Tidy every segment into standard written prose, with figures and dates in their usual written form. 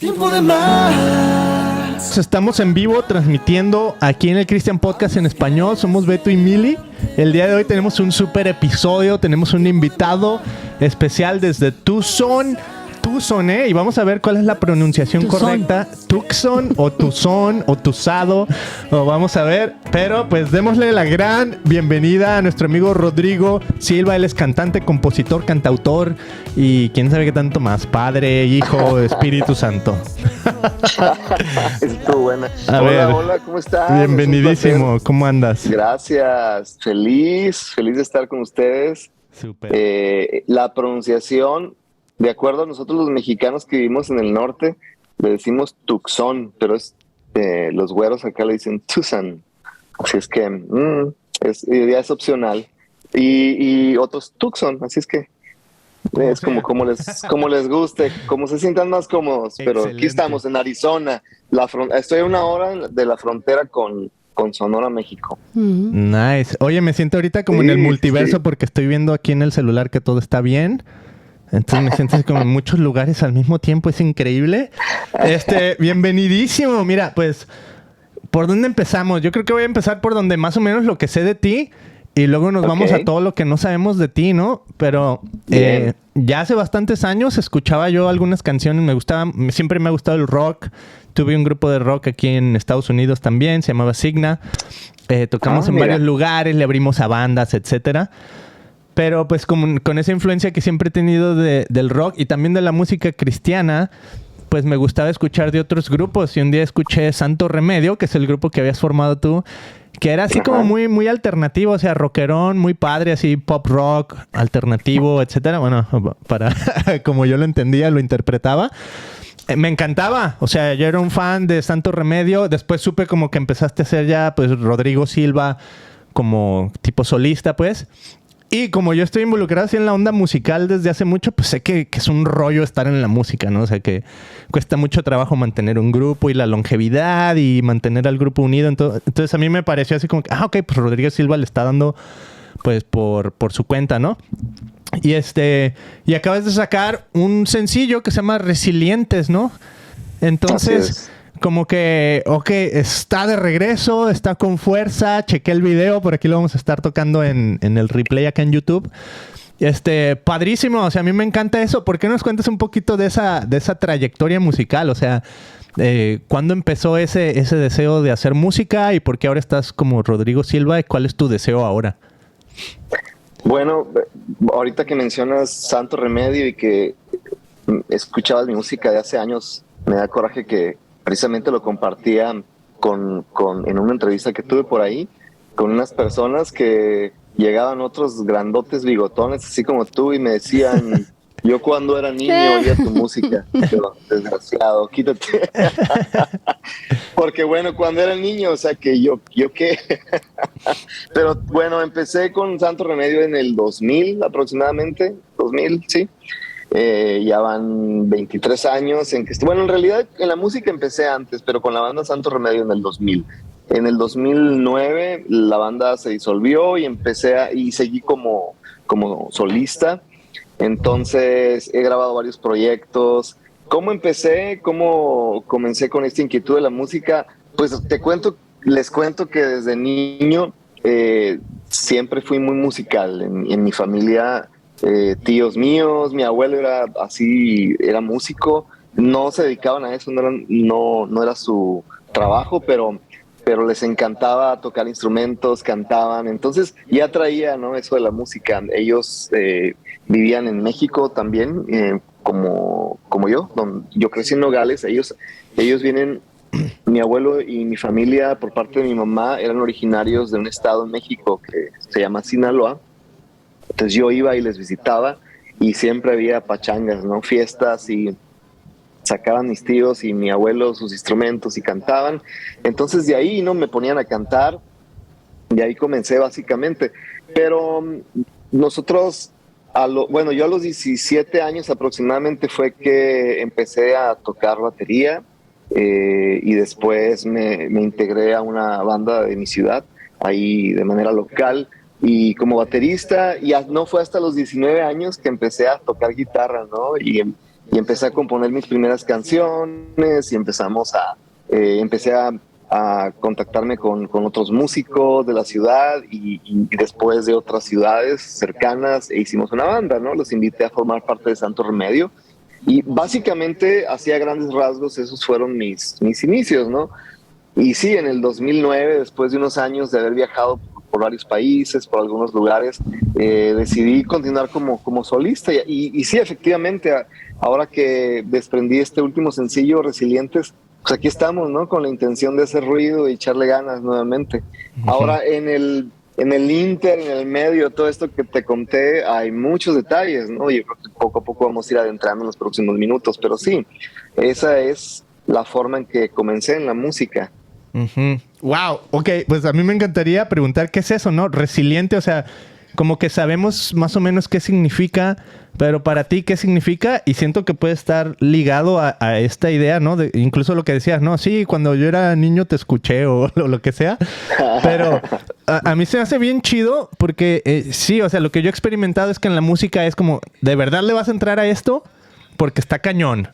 Tiempo de más. Estamos en vivo transmitiendo aquí en el Christian Podcast en español. Somos Beto y Mili. El día de hoy tenemos un super episodio. Tenemos un invitado especial desde Tucson, y vamos a ver cuál es la pronunciación correcta. Tucson o Tucson o Tuzado, o vamos a ver. Pero pues démosle la gran bienvenida a nuestro amigo Rodrigo Silva. Él es cantante, compositor, cantautor y quién sabe qué tanto más. Padre, Hijo, Espíritu Santo. Estuvo buena. Hola, ¿cómo estás? Bienvenidísimo, ¿cómo andas? Gracias, feliz de estar con ustedes. Súper. La pronunciación, de acuerdo a nosotros los mexicanos que vivimos en el norte, le decimos Tucson, pero los güeros acá le dicen Tucson. Así es que ya es opcional. Y otros Tucson, así es que es como les guste, como se sientan más cómodos. Pero Excelente. Aquí estamos en Arizona. Estoy a una hora de la frontera con Sonora, México. Nice. Oye, me siento ahorita como en el multiverso porque estoy viendo aquí en el celular que todo está bien. Entonces me siento como en muchos lugares al mismo tiempo. Es increíble. Bienvenidísimo. Mira, pues, ¿por dónde empezamos? Yo creo que voy a empezar por donde más o menos lo que sé de ti. Y luego nos vamos a todo lo que no sabemos de ti, ¿no? Pero ya hace bastantes años escuchaba yo algunas canciones. Siempre me ha gustado el rock. Tuve un grupo de rock aquí en Estados Unidos también. Se llamaba Signa. Tocamos en varios lugares. Le abrimos a bandas, etcétera. Pero pues con esa influencia que siempre he tenido del rock y también de la música cristiana, pues me gustaba escuchar de otros grupos. Y un día escuché Santo Remedio, que es el grupo que habías formado tú, que era así como muy, muy alternativo, o sea, rockerón, muy padre, así pop rock, alternativo, etcétera. Bueno, para como yo lo entendía, lo interpretaba. Me encantaba, o sea, yo era un fan de Santo Remedio. Después supe como que empezaste a ser ya, pues, Rodrigo Silva como tipo solista, pues. Y como yo estoy involucrado así en la onda musical desde hace mucho, pues sé que es un rollo estar en la música, ¿no? O sea, que cuesta mucho trabajo mantener un grupo y la longevidad y mantener al grupo unido. Entonces a mí me pareció así como que, ok, pues Rodrigo Silva le está dando pues por su cuenta, ¿no? Y acabas de sacar un sencillo que se llama Resilientes, ¿no? Entonces, como que, está de regreso, está con fuerza. Chequé el video, por aquí lo vamos a estar tocando en el replay acá en YouTube. Padrísimo, o sea, a mí me encanta eso. ¿Por qué nos cuentas un poquito de esa trayectoria musical? O sea, ¿cuándo empezó ese deseo de hacer música y por qué ahora estás como Rodrigo Silva y cuál es tu deseo ahora? Bueno, ahorita que mencionas Santo Remedio y que escuchabas mi música de hace años, me da coraje que precisamente lo compartía en una entrevista que tuve por ahí con unas personas que llegaban otros grandotes bigotones así como tú y me decían, yo cuando era niño oía tu música, pero desgraciado, quítate. Porque bueno, cuando era niño, o sea que yo qué. Pero bueno, empecé con Santo Remedio en el 2000 aproximadamente, 2000, sí. Ya van 23 años en que... Bueno, en realidad en la música empecé antes, pero con la banda Santo Remedio en el 2000. En el 2009 la banda se disolvió y y seguí como solista. Entonces he grabado varios proyectos. ¿Cómo empecé? ¿Cómo comencé con esta inquietud de la música? Pues les cuento que desde niño siempre fui muy musical. En mi familia... tíos míos, mi abuelo era músico, no se dedicaban a eso, no era su trabajo, pero les encantaba tocar instrumentos, cantaban, entonces ya traía, ¿no?, eso de la música. Ellos vivían en México también, como yo, yo crecí en Nogales. Ellos vienen, mi abuelo y mi familia por parte de mi mamá eran originarios de un estado en México que se llama Sinaloa. Entonces yo iba y les visitaba y siempre había pachangas, ¿no?, fiestas, y sacaban mis tíos y mi abuelo sus instrumentos y cantaban. Entonces de ahí, ¿no?, me ponían a cantar y ahí comencé básicamente. Pero nosotros, yo a los 17 años aproximadamente fue que empecé a tocar batería y después me integré a una banda de mi ciudad, ahí de manera local. Y como baterista, no fue hasta los 19 años que empecé a tocar guitarra, ¿no? Y y empecé a componer mis primeras canciones y empecé a contactarme con otros músicos de la ciudad y después de otras ciudades cercanas e hicimos una banda, ¿no? Los invité a formar parte de Santo Remedio y básicamente, hacía grandes rasgos, esos fueron mis inicios, ¿no? Y sí, en el 2009, después de unos años de haber viajado por varios países, por algunos lugares, decidí continuar como solista. Y sí, efectivamente, ahora que desprendí este último sencillo, Resilientes, pues aquí estamos, ¿no? Con la intención de hacer ruido y echarle ganas nuevamente. Ahora, en el inter, en el medio, todo esto que te conté, hay muchos detalles, ¿no? Yo creo que poco a poco vamos a ir adentrando en los próximos minutos, pero sí, esa es la forma en que comencé en la música. Wow, ok, pues a mí me encantaría preguntar qué es eso, ¿no? Resiliente, o sea, como que sabemos más o menos qué significa, pero para ti, ¿qué significa? Y siento que puede estar ligado a esta idea, ¿no? Incluso lo que decías, ¿no? Sí, cuando yo era niño te escuché o lo que sea. Pero a mí se me hace bien chido porque sí, o sea, lo que yo he experimentado es que en la música es como, ¿de verdad le vas a entrar a esto? Porque está cañón,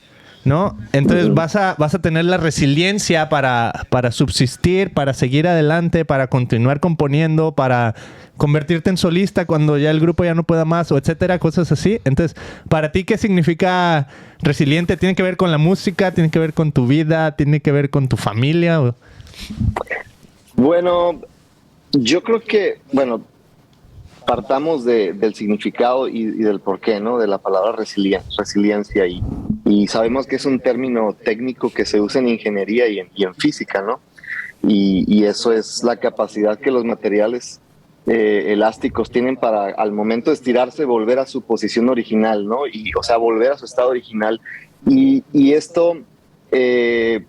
¿no? Entonces vas a tener la resiliencia para subsistir, para seguir adelante, para continuar componiendo, para convertirte en solista cuando ya el grupo ya no pueda más, o etcétera, cosas así. Entonces, para ti, ¿qué significa resiliente? ¿Tiene que ver con la música? ¿Tiene que ver con tu vida? ¿Tiene que ver con tu familia? Bueno, yo creo que, bueno, partamos del significado y del porqué, ¿no? De la palabra resiliencia y sabemos que es un término técnico que se usa en ingeniería y en física, ¿no? Y eso es la capacidad que los materiales elásticos tienen para al momento de estirarse volver a su posición original, ¿no? O sea, volver a su estado original. Y esto es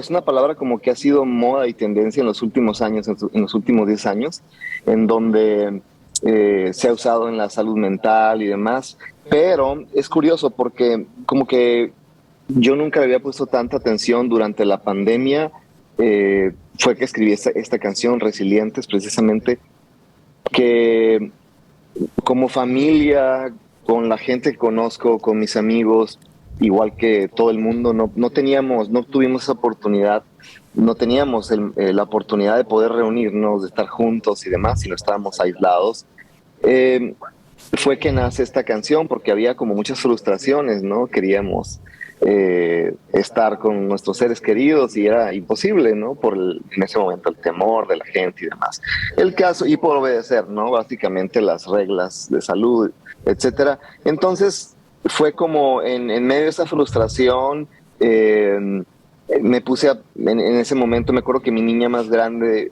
una palabra como que ha sido moda y tendencia en los últimos años, en los últimos 10 años, en donde se ha usado en la salud mental y demás. Pero es curioso porque como que yo nunca le había puesto tanta atención durante la pandemia. Fue que escribí esta canción, Resilientes, precisamente, que como familia, con la gente que conozco, con mis amigos, igual que todo el mundo, no tuvimos esa oportunidad, no teníamos la oportunidad de poder reunirnos, de estar juntos y demás, sino estábamos aislados. Fue que nace esta canción porque había como muchas frustraciones, ¿no? Queríamos estar con nuestros seres queridos y era imposible, ¿no? En ese momento el temor de la gente y demás. El caso, y por obedecer, ¿no? Básicamente las reglas de salud, etcétera. Entonces fue como en medio de esa frustración, me puse en ese momento, me acuerdo que mi niña más grande,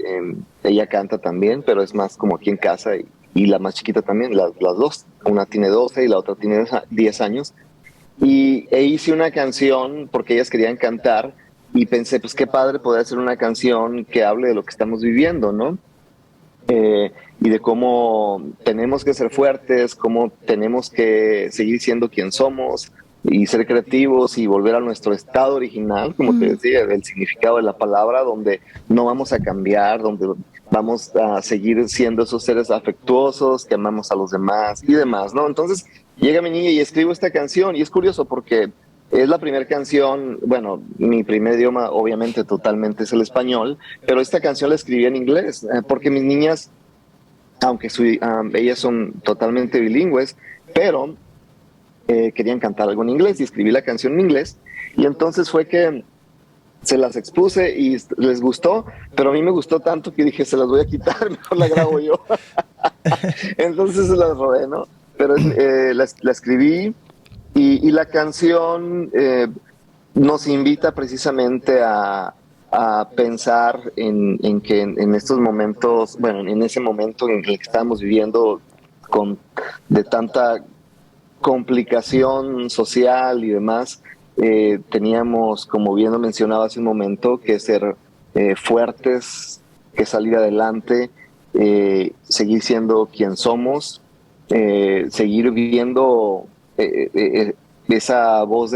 ella canta también, pero es más como aquí en casa y la más chiquita también, las dos, una tiene 12 y la otra tiene 10 años. E hice una canción porque ellas querían cantar y pensé, pues qué padre poder hacer una canción que hable de lo que estamos viviendo, ¿no? Y de cómo tenemos que ser fuertes, cómo tenemos que seguir siendo quien somos y ser creativos y volver a nuestro estado original, como te decía, del significado de la palabra, donde no vamos a cambiar, donde vamos a seguir siendo esos seres afectuosos, que amamos a los demás y demás, ¿no? Entonces llega mi niña y escribo esta canción y es curioso porque es la primera canción, bueno, mi primer idioma obviamente totalmente es el español, pero esta canción la escribí en inglés porque mis niñas, aunque ellas son totalmente bilingües, pero querían cantar algo en inglés y escribí la canción en inglés y entonces fue que se las expuse y les gustó, pero a mí me gustó tanto que dije, se las voy a quitar, mejor la grabo yo. Entonces se las robé, ¿no? Pero la escribí y la canción nos invita precisamente a pensar en que en estos momentos, bueno, en ese momento en el que estamos viviendo de tanta complicación social y demás, teníamos, como bien lo mencionaba hace un momento, que ser fuertes, que salir adelante, seguir siendo quien somos, seguir viviendo esa voz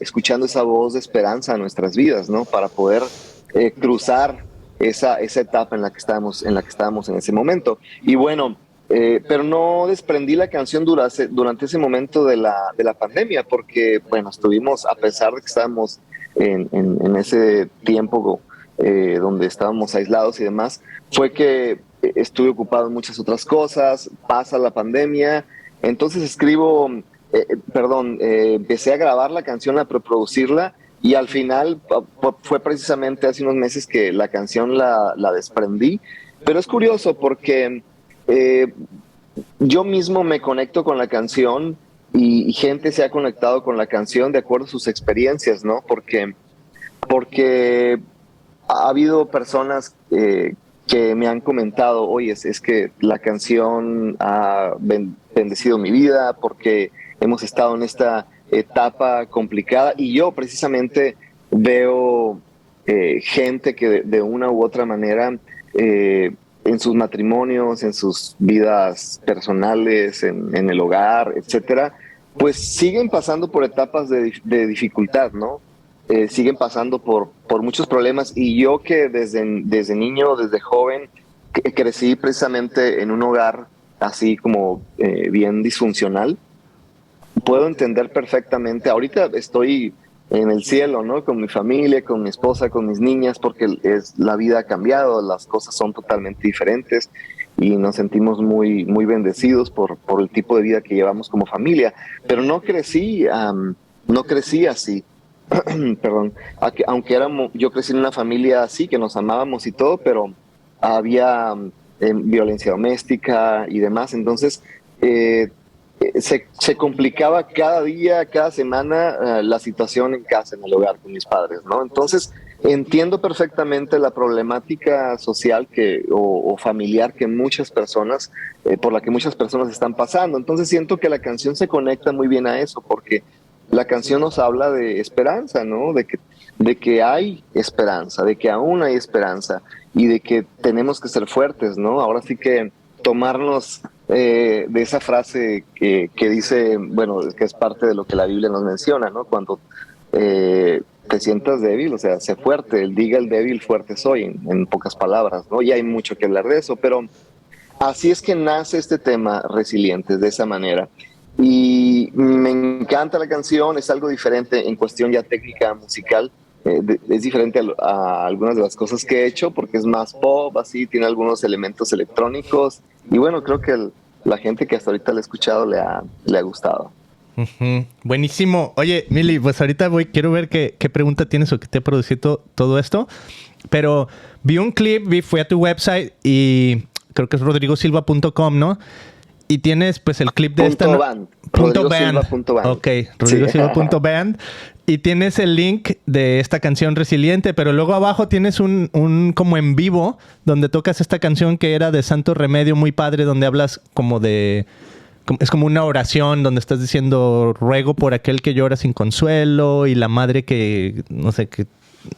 escuchando esa voz de esperanza en nuestras vidas, ¿no? Para poder cruzar esa etapa en la que estábamos en ese momento. Y bueno, pero no desprendí la canción durante ese momento de la pandemia, porque, bueno, estuvimos, a pesar de que estábamos en ese tiempo donde estábamos aislados y demás, fue que estuve ocupado en muchas otras cosas, pasa la pandemia, entonces empecé a grabar la canción, a preproducirla, y al final fue precisamente hace unos meses que la canción la desprendí. Pero es curioso porque yo mismo me conecto con la canción y gente se ha conectado con la canción de acuerdo a sus experiencias, ¿no? Porque ha habido personas que me han comentado, oye, es que la canción ha bendecido mi vida porque hemos estado en esta etapa complicada, y yo precisamente veo gente que de una u otra manera en sus matrimonios, en sus vidas personales, en el hogar, etcétera, pues siguen pasando por etapas de dificultad, ¿no? Siguen pasando por muchos problemas, y yo que desde niño, desde joven, crecí precisamente en un hogar así como bien disfuncional, puedo entender perfectamente. Ahorita estoy en el cielo, ¿no? Con mi familia, con mi esposa, con mis niñas, porque la vida ha cambiado, las cosas son totalmente diferentes y nos sentimos muy, muy bendecidos por el tipo de vida que llevamos como familia. Pero no crecí así. Perdón, aunque yo crecí en una familia así, que nos amábamos y todo, pero había violencia doméstica y demás. Entonces, se complicaba cada día, cada semana la situación en casa, en el hogar con mis padres, ¿no? Entonces, entiendo perfectamente la problemática social o familiar que muchas personas, por la que muchas personas están pasando. Entonces, siento que la canción se conecta muy bien a eso, porque la canción nos habla de esperanza, ¿no? De que hay esperanza, de que aún hay esperanza, y de que tenemos que ser fuertes, ¿no? Ahora sí que tomarnos de esa frase que dice, bueno, que es parte de lo que la Biblia nos menciona, ¿no? Cuando te sientas débil, o sea, sé fuerte, diga el débil, fuerte soy, en pocas palabras, ¿no? Y hay mucho que hablar de eso, pero así es que nace este tema, Resilientes, de esa manera. Y me encanta la canción, es algo diferente en cuestión ya técnica musical. Es diferente a algunas de las cosas que he hecho, porque es más pop, así, tiene algunos elementos electrónicos, y bueno, creo que la gente que hasta ahorita la ha escuchado le ha gustado. Uh-huh. Buenísimo. Oye, Mili, pues ahorita quiero ver qué pregunta tienes o qué te ha producido todo esto, pero vi un clip, fui a tu website y creo que es rodrigosilva.com, ¿no? Y tienes pues el clip de esta... Band. Punto band. Band. Ok, rodrigosilva.band. Y tienes el link de esta canción Resiliente, pero luego abajo tienes un como en vivo donde tocas esta canción que era de Santo Remedio, muy padre, donde hablas como de... Es como una oración donde estás diciendo ruego por aquel que llora sin consuelo, y la madre que, no sé, que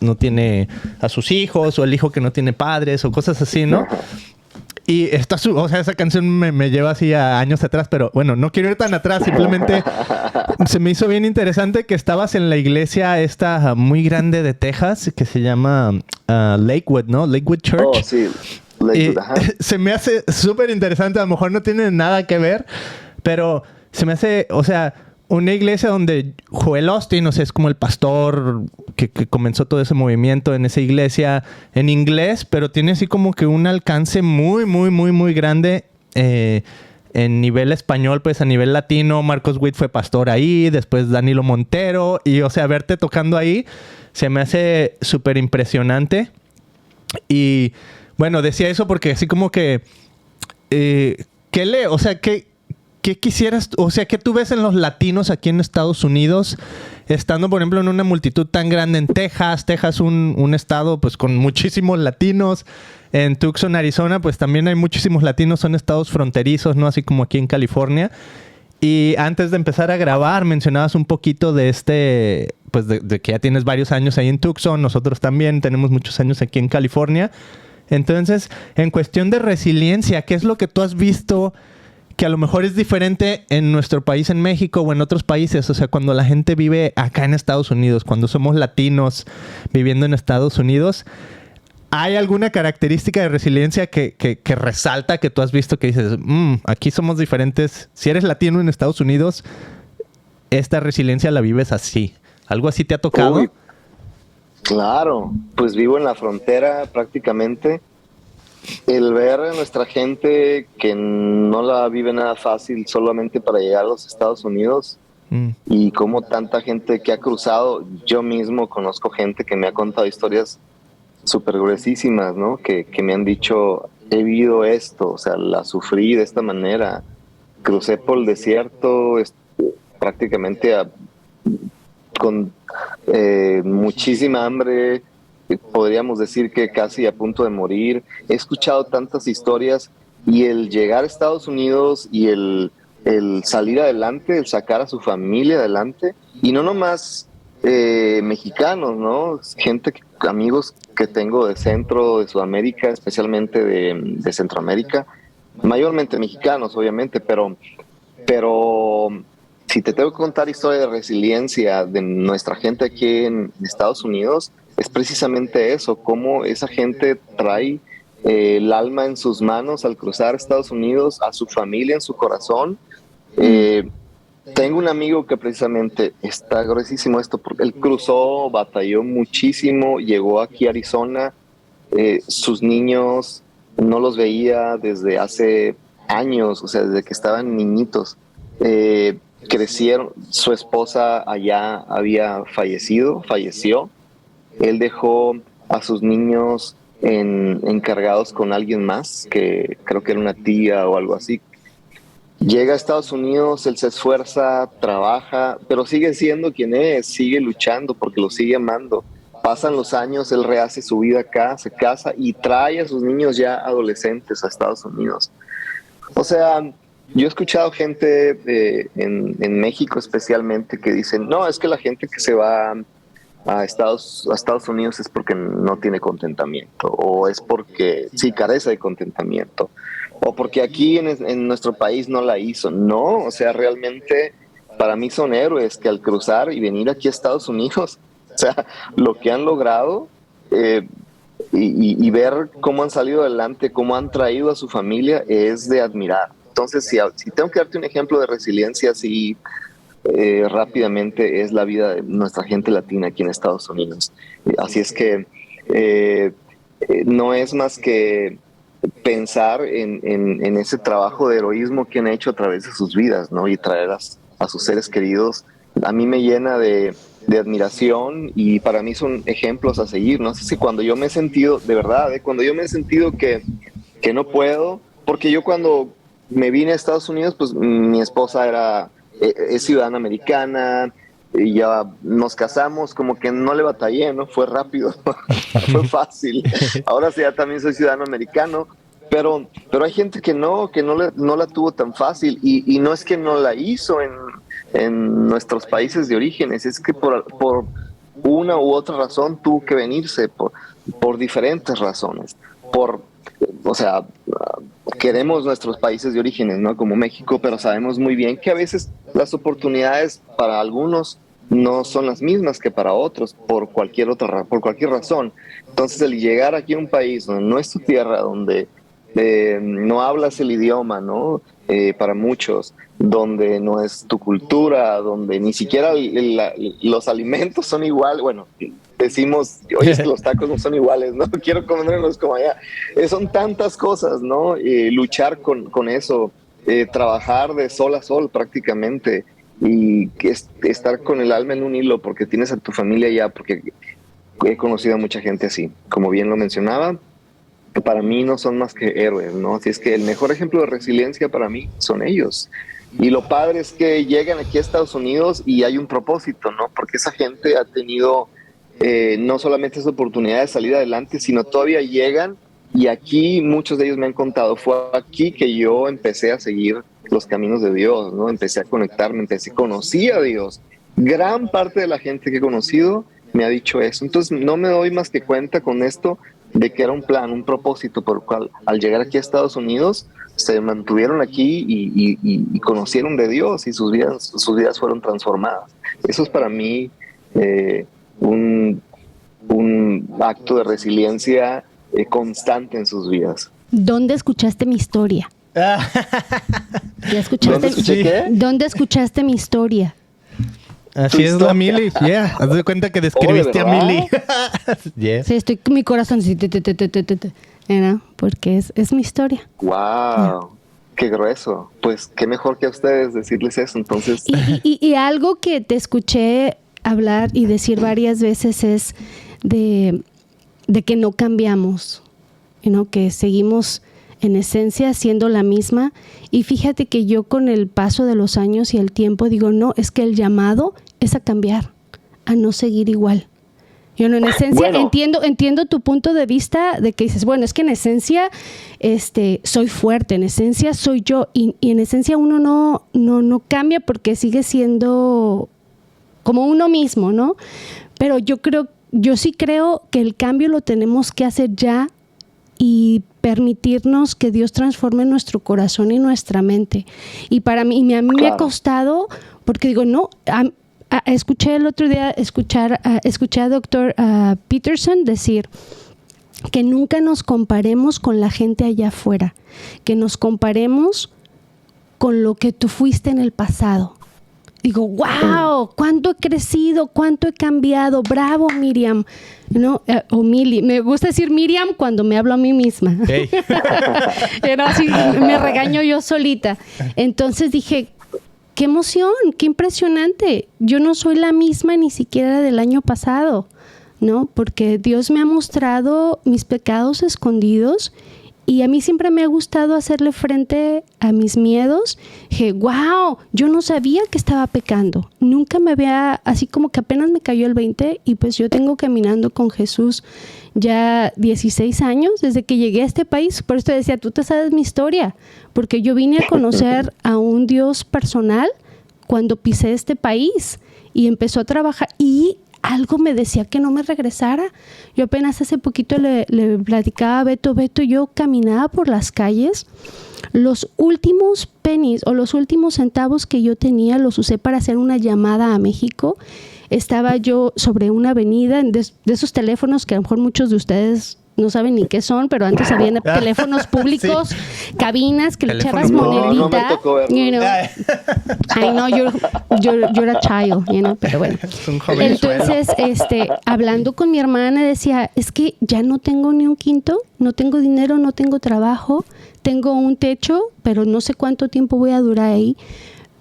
no tiene a sus hijos, o el hijo que no tiene padres, o cosas así, ¿no? Y o sea, esa canción me lleva así a años atrás, pero bueno, no quiero ir tan atrás, simplemente se me hizo bien interesante que estabas en la iglesia esta muy grande de Texas que se llama Lakewood, ¿no? Lakewood Church. Oh, sí. Lakewood, ajá. Se me hace súper interesante, a lo mejor no tiene nada que ver, pero se me hace, o sea, una iglesia donde Joel Osteen, o sea, es como el pastor que comenzó todo ese movimiento en esa iglesia en inglés, pero tiene así como que un alcance muy, muy, muy, muy grande en nivel español, pues a nivel latino. Marcos Witt fue pastor ahí, después Danilo Montero, y o sea, verte tocando ahí se me hace súper impresionante. Y bueno, decía eso porque así como que o sea, ¿qué quisieras? O sea, ¿qué tú ves en los latinos aquí en Estados Unidos? Estando, por ejemplo, en una multitud tan grande en Texas. Texas, un estado pues con muchísimos latinos. En Tucson, Arizona, pues también hay muchísimos latinos. Son estados fronterizos, ¿no? Así como aquí en California. Y antes de empezar a grabar, mencionabas un poquito de pues de que ya tienes varios años ahí en Tucson. Nosotros también tenemos muchos años aquí en California. Entonces, en cuestión de resiliencia, ¿qué es lo que tú has visto que a lo mejor es diferente en nuestro país, en México, o en otros países? O sea, cuando la gente vive acá en Estados Unidos, cuando somos latinos viviendo en Estados Unidos, ¿hay alguna característica de resiliencia que resalta, que tú has visto, que dices, aquí somos diferentes? Si eres latino en Estados Unidos, esta resiliencia la vives así. ¿Algo así te ha tocado? Uy, claro, pues vivo en la frontera prácticamente. El ver a nuestra gente que no la vive nada fácil solamente para llegar a los Estados Unidos y como tanta gente que ha cruzado, yo mismo conozco gente que me ha contado historias súper gruesísimas, ¿no? Que me han dicho, he vivido esto, o sea, la sufrí de esta manera, crucé por el desierto prácticamente con muchísima hambre, podríamos decir que casi a punto de morir. He escuchado tantas historias y el llegar a Estados Unidos y el salir adelante, el sacar a su familia adelante, y no nomás mexicanos, ¿no? Gente, amigos que tengo de Centro, de Sudamérica, especialmente de Centroamérica, mayormente mexicanos, obviamente, pero si te tengo que contar historia de resiliencia de nuestra gente aquí en Estados Unidos, es precisamente eso, cómo esa gente trae el alma en sus manos al cruzar Estados Unidos, a su familia en su corazón. Tengo un amigo que precisamente está gruesísimo esto, porque él cruzó, batalló muchísimo, llegó aquí a Arizona, sus niños no los veía desde hace años, o sea, desde que estaban niñitos. Crecieron, su esposa allá había falleció. Él dejó a sus niños encargados con alguien más, que creo que era una tía o algo así. Llega a Estados Unidos, él se esfuerza, trabaja, pero sigue siendo quien es, sigue luchando porque lo sigue amando. Pasan los años, él rehace su vida acá, se casa y trae a sus niños ya adolescentes a Estados Unidos. O sea, yo he escuchado gente en México especialmente que dicen, no, es que la gente que se va a Estados Unidos es porque no tiene contentamiento, o es porque sí carece de contentamiento, o porque aquí en nuestro país no la hizo. No, o sea, realmente para mí son héroes que al cruzar y venir aquí a Estados Unidos, o sea, lo que han logrado y ver cómo han salido adelante, cómo han traído a su familia, es de admirar. Entonces, si tengo que darte un ejemplo de resiliencia, sí, rápidamente es la vida de nuestra gente latina aquí en Estados Unidos. Así es que no es más que pensar en ese trabajo de heroísmo que han hecho a través de sus vidas, ¿no? Y traer a sus seres queridos. A mí me llena de admiración y para mí son ejemplos a seguir. No sé si cuando yo me he sentido, de verdad, cuando yo me he sentido que no puedo, porque yo cuando me vine a Estados Unidos, pues mi esposa es ciudadana americana, y ya nos casamos, como que no le batallé, ¿no? Fue rápido, fue fácil. Ahora sí, ya también soy ciudadano americano, pero hay gente que no la tuvo tan fácil y no es que no la hizo en nuestros países de orígenes, es que por una u otra razón tuvo que venirse, por diferentes razones, o sea, queremos nuestros países de orígenes, ¿no? Como México, pero sabemos muy bien que a veces las oportunidades para algunos no son las mismas que para otros por cualquier razón. Entonces, el llegar aquí a un país donde no es tu tierra, donde no hablas el idioma, ¿no? Para muchos, donde no es tu cultura, donde ni siquiera los alimentos son igual. Bueno, decimos, oye, es que los tacos no son iguales, ¿no? Quiero comerlos como allá. Son tantas cosas, ¿no? Luchar con eso, trabajar de sol a sol prácticamente y estar con el alma en un hilo porque tienes a tu familia allá, porque he conocido a mucha gente así, como bien lo mencionaba. Para mí no son más que héroes, ¿no? Así es que el mejor ejemplo de resiliencia para mí son ellos. Y lo padre es que llegan aquí a Estados Unidos y hay un propósito, ¿no? Porque esa gente ha tenido no solamente esa oportunidad de salir adelante, sino todavía llegan y aquí muchos de ellos me han contado, fue aquí que yo empecé a seguir los caminos de Dios, ¿no? Empecé a conectarme, conocí a Dios. Gran parte de la gente que he conocido me ha dicho eso. Entonces no me doy más que cuenta con esto de que era un plan, un propósito por el cual al llegar aquí a Estados Unidos se mantuvieron aquí y conocieron de Dios y sus vidas fueron transformadas. Eso es para mí un acto de resiliencia constante en sus vidas. ¿Dónde escuchaste mi historia? ¿Ya escuchaste? ¿Dónde escuché qué? ¿Dónde escuchaste mi historia? Así es la Mili. Yeah. Haz de cuenta que describiste ¿de a verdad? Mili. Yeah. Sí, estoy con mi corazón así, ¿no? Porque es mi historia. ¡Wow! ¡Qué grueso! Pues qué mejor que a ustedes decirles eso, entonces. Y algo que te escuché hablar y decir varias veces es de que no cambiamos, ¿no? Que seguimos en esencia siendo la misma. Y fíjate que yo con el paso de los años y el tiempo digo, no, es que el llamado es a cambiar, a no seguir igual. Yo no, en esencia entiendo tu punto de vista de que dices, bueno, es que en esencia soy fuerte, en esencia soy yo, y en esencia uno no cambia porque sigue siendo como uno mismo, ¿no? Pero yo sí creo que el cambio lo tenemos que hacer ya y permitirnos que Dios transforme nuestro corazón y nuestra mente. Y para mí, me ha costado, porque digo, no, escuché el otro día, escuché a Dr. Peterson decir que nunca nos comparemos con la gente allá afuera, que nos comparemos con lo que tú fuiste en el pasado. Digo, wow, cuánto he crecido, cuánto he cambiado, bravo Miriam, ¿no? O Mili, me gusta decir Miriam cuando me hablo a mí misma. Hey. Pero así me regaño yo solita. Entonces dije, qué emoción, qué impresionante. Yo no soy la misma ni siquiera del año pasado, ¿no? Porque Dios me ha mostrado mis pecados escondidos y a mí siempre me ha gustado hacerle frente a mis miedos. Dije, wow, yo no sabía que estaba pecando. Nunca me había, así como que apenas me cayó el 20 y pues yo tengo caminando con Jesús ya 16 años desde que llegué a este país. Por eso te decía, tú te sabes mi historia, porque yo vine a conocer a un Dios personal cuando pisé este país y empezó a trabajar y algo me decía que no me regresara. Yo apenas hace poquito le platicaba a Beto, yo caminaba por las calles, los últimos pennies o los últimos centavos que yo tenía los usé para hacer una llamada a México. Estaba yo sobre una avenida de esos teléfonos que a lo mejor muchos de ustedes no saben ni qué son, pero antes habían teléfonos públicos, cabinas que le echabas monedita. No me tocó verlo. You know. I know you're a child, you know, pero bueno. Es un jovenzuelo. Entonces, hablando con mi hermana decía, es que ya no tengo ni un quinto, no tengo dinero, no tengo trabajo, tengo un techo, pero no sé cuánto tiempo voy a durar ahí.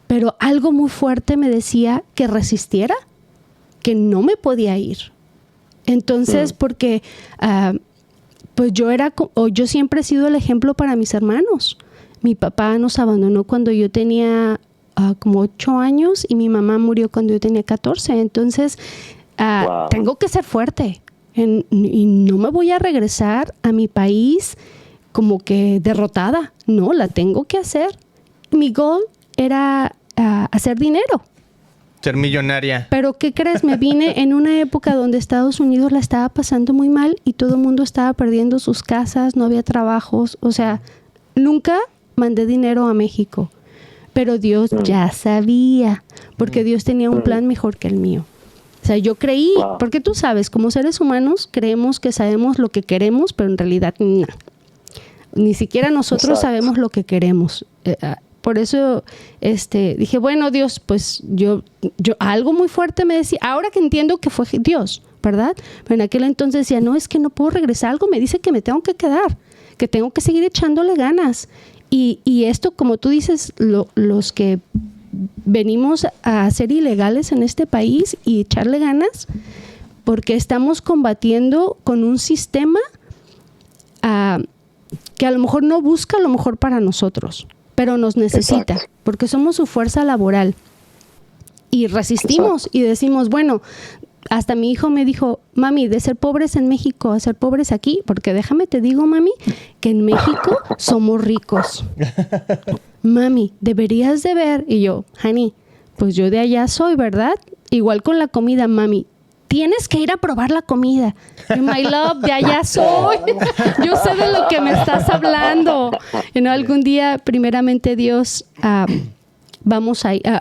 Pero algo muy fuerte me decía que resistiera, que no me podía ir. Entonces, porque pues yo siempre he sido el ejemplo para mis hermanos. Mi papá nos abandonó cuando yo tenía como 8 años y mi mamá murió cuando yo tenía 14. Entonces, Wow. tengo que ser fuerte y no me voy a regresar a mi país como que derrotada. No, la tengo que hacer. Mi goal era hacer dinero. Ser millonaria. Pero ¿qué crees? Me vine en una época donde Estados Unidos la estaba pasando muy mal y todo el mundo estaba perdiendo sus casas, no había trabajos. O sea, nunca mandé dinero a México. Pero Dios ya sabía, porque Dios tenía un plan mejor que el mío. O sea, yo creí, porque tú sabes, como seres humanos creemos que sabemos lo que queremos, pero en realidad no. Ni siquiera nosotros sabemos lo que queremos. Por eso dije, bueno, Dios, pues yo algo muy fuerte me decía, ahora que entiendo que fue Dios, ¿verdad? Pero en aquel entonces decía, no, es que no puedo regresar, algo me dice que me tengo que quedar, que tengo que seguir echándole ganas. Y esto, como tú dices, los que venimos a ser ilegales en este país y echarle ganas, porque estamos combatiendo con un sistema que a lo mejor no busca lo mejor para nosotros, pero nos necesita. Exacto. Porque somos su fuerza laboral. Y resistimos. Exacto. Y decimos, bueno, hasta mi hijo me dijo, mami, de ser pobres en México a ser pobres aquí, porque déjame te digo, mami, que en México somos ricos. Mami, deberías de ver. Y yo, honey, pues yo de allá soy, ¿verdad? Igual con la comida, mami. Tienes que ir a probar la comida. My love, de allá soy. Yo sé de lo que me estás hablando. Algún día, primeramente Dios,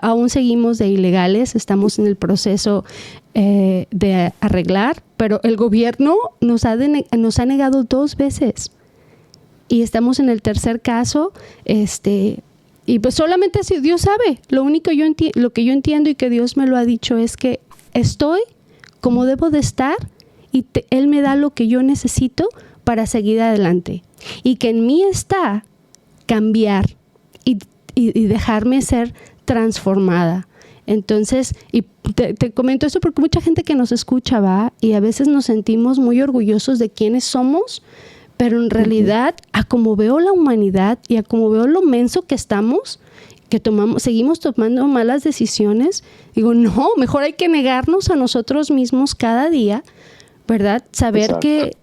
aún seguimos de ilegales. Estamos en el proceso de arreglar pero el gobierno nos ha negado 2 veces. Y estamos en el tercer caso, y pues solamente si Dios sabe. Lo que yo entiendo y que Dios me lo ha dicho es que estoy como debo de estar y Él me da lo que yo necesito para seguir adelante. Y que en mí está cambiar y dejarme ser transformada. Entonces, y te comento esto porque mucha gente que nos escucha va y a veces nos sentimos muy orgullosos de quiénes somos, pero en realidad, a como veo la humanidad y a como veo lo menso que estamos, que seguimos tomando malas decisiones, digo, no, mejor hay que negarnos a nosotros mismos cada día, ¿verdad? Saber que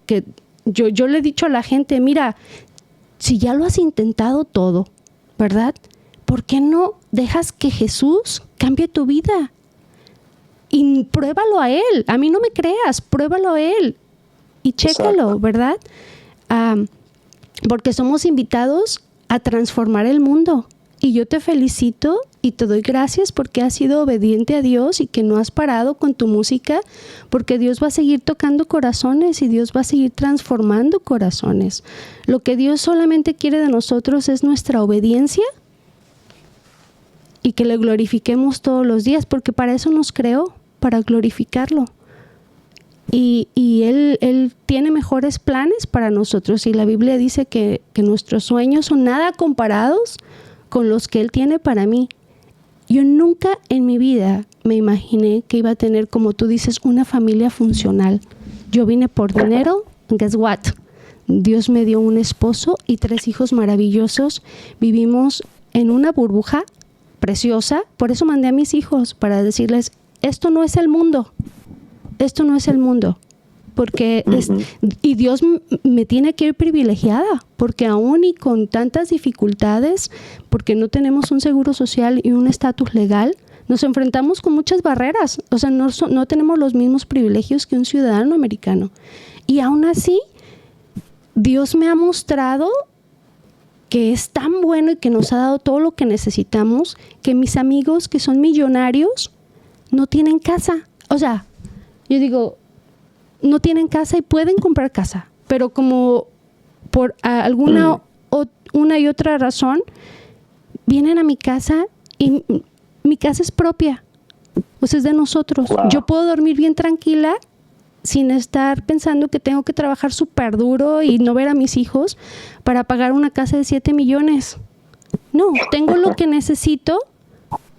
yo le he dicho a la gente, mira, si ya lo has intentado todo, ¿verdad? ¿Por qué no dejas que Jesús cambie tu vida? Y pruébalo a Él. A mí no me creas, pruébalo a Él. Y chécalo, ¿verdad? Porque somos invitados a transformar el mundo. Y yo te felicito y te doy gracias porque has sido obediente a Dios y que no has parado con tu música, porque Dios va a seguir tocando corazones y Dios va a seguir transformando corazones. Lo que Dios solamente quiere de nosotros es nuestra obediencia y que le glorifiquemos todos los días, porque para eso nos creó, para glorificarlo. Y Él tiene mejores planes para nosotros. Y la Biblia dice que nuestros sueños son nada comparados con los que Él tiene para mí. Yo nunca en mi vida me imaginé que iba a tener, como tú dices, una familia funcional. Yo vine por dinero, guess what? Dios me dio un esposo y 3 hijos maravillosos. Vivimos en una burbuja preciosa. Por eso mandé a mis hijos, para decirles, esto no es el mundo. Esto no es el mundo, porque y Dios me tiene que ir privilegiada, porque aún y con tantas dificultades, porque no tenemos un seguro social y un estatus legal, nos enfrentamos con muchas barreras. O sea, no tenemos los mismos privilegios que un ciudadano americano. Y aún así, Dios me ha mostrado que es tan bueno y que nos ha dado todo lo que necesitamos, que mis amigos que son millonarios no tienen casa. O sea, yo digo, no tienen casa y pueden comprar casa, pero como por alguna una y otra razón, vienen a mi casa y mi casa es propia, pues es de nosotros. Wow. Yo puedo dormir bien tranquila sin estar pensando que tengo que trabajar súper duro y no ver a mis hijos para pagar una casa de 7 millones. No, tengo lo que necesito,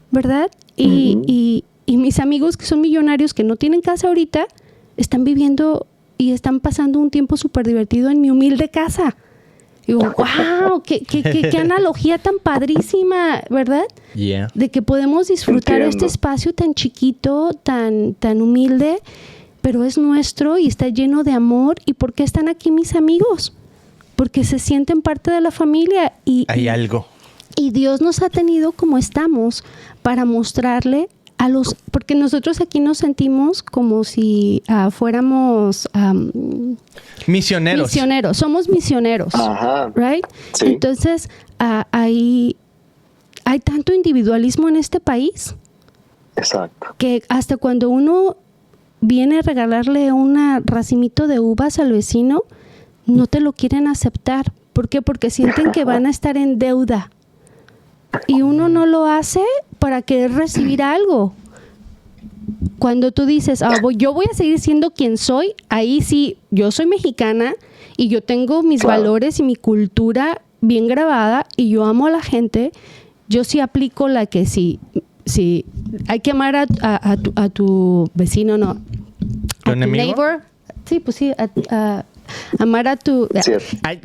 ¿verdad? Y mis amigos que son millonarios, que no tienen casa ahorita, están viviendo y están pasando un tiempo súper divertido en mi humilde casa. Digo, wow, qué analogía tan padrísima, ¿verdad? Yeah. De que podemos disfrutar este espacio tan chiquito, tan humilde, pero es nuestro y está lleno de amor. ¿Y por qué están aquí mis amigos? Porque se sienten parte de la familia. Hay algo. Y Dios nos ha tenido como estamos para mostrarle porque nosotros aquí nos sentimos como si fuéramos misioneros. Somos misioneros. Ajá. Right? Sí. Entonces, hay tanto individualismo en este país. Exacto. Que hasta cuando uno viene a regalarle un racimito de uvas al vecino, no te lo quieren aceptar. ¿Por qué? Porque sienten que van a estar en deuda. Y uno no lo hace para querer recibir algo. Cuando tú dices, yo voy a seguir siendo quien soy, ahí sí, yo soy mexicana y yo tengo mis valores y mi cultura bien grabada y yo amo a la gente, yo sí aplico la que sí hay que amar a tu vecino, no, a tu neighbor. Sí, pues sí, amar a tu... Ay,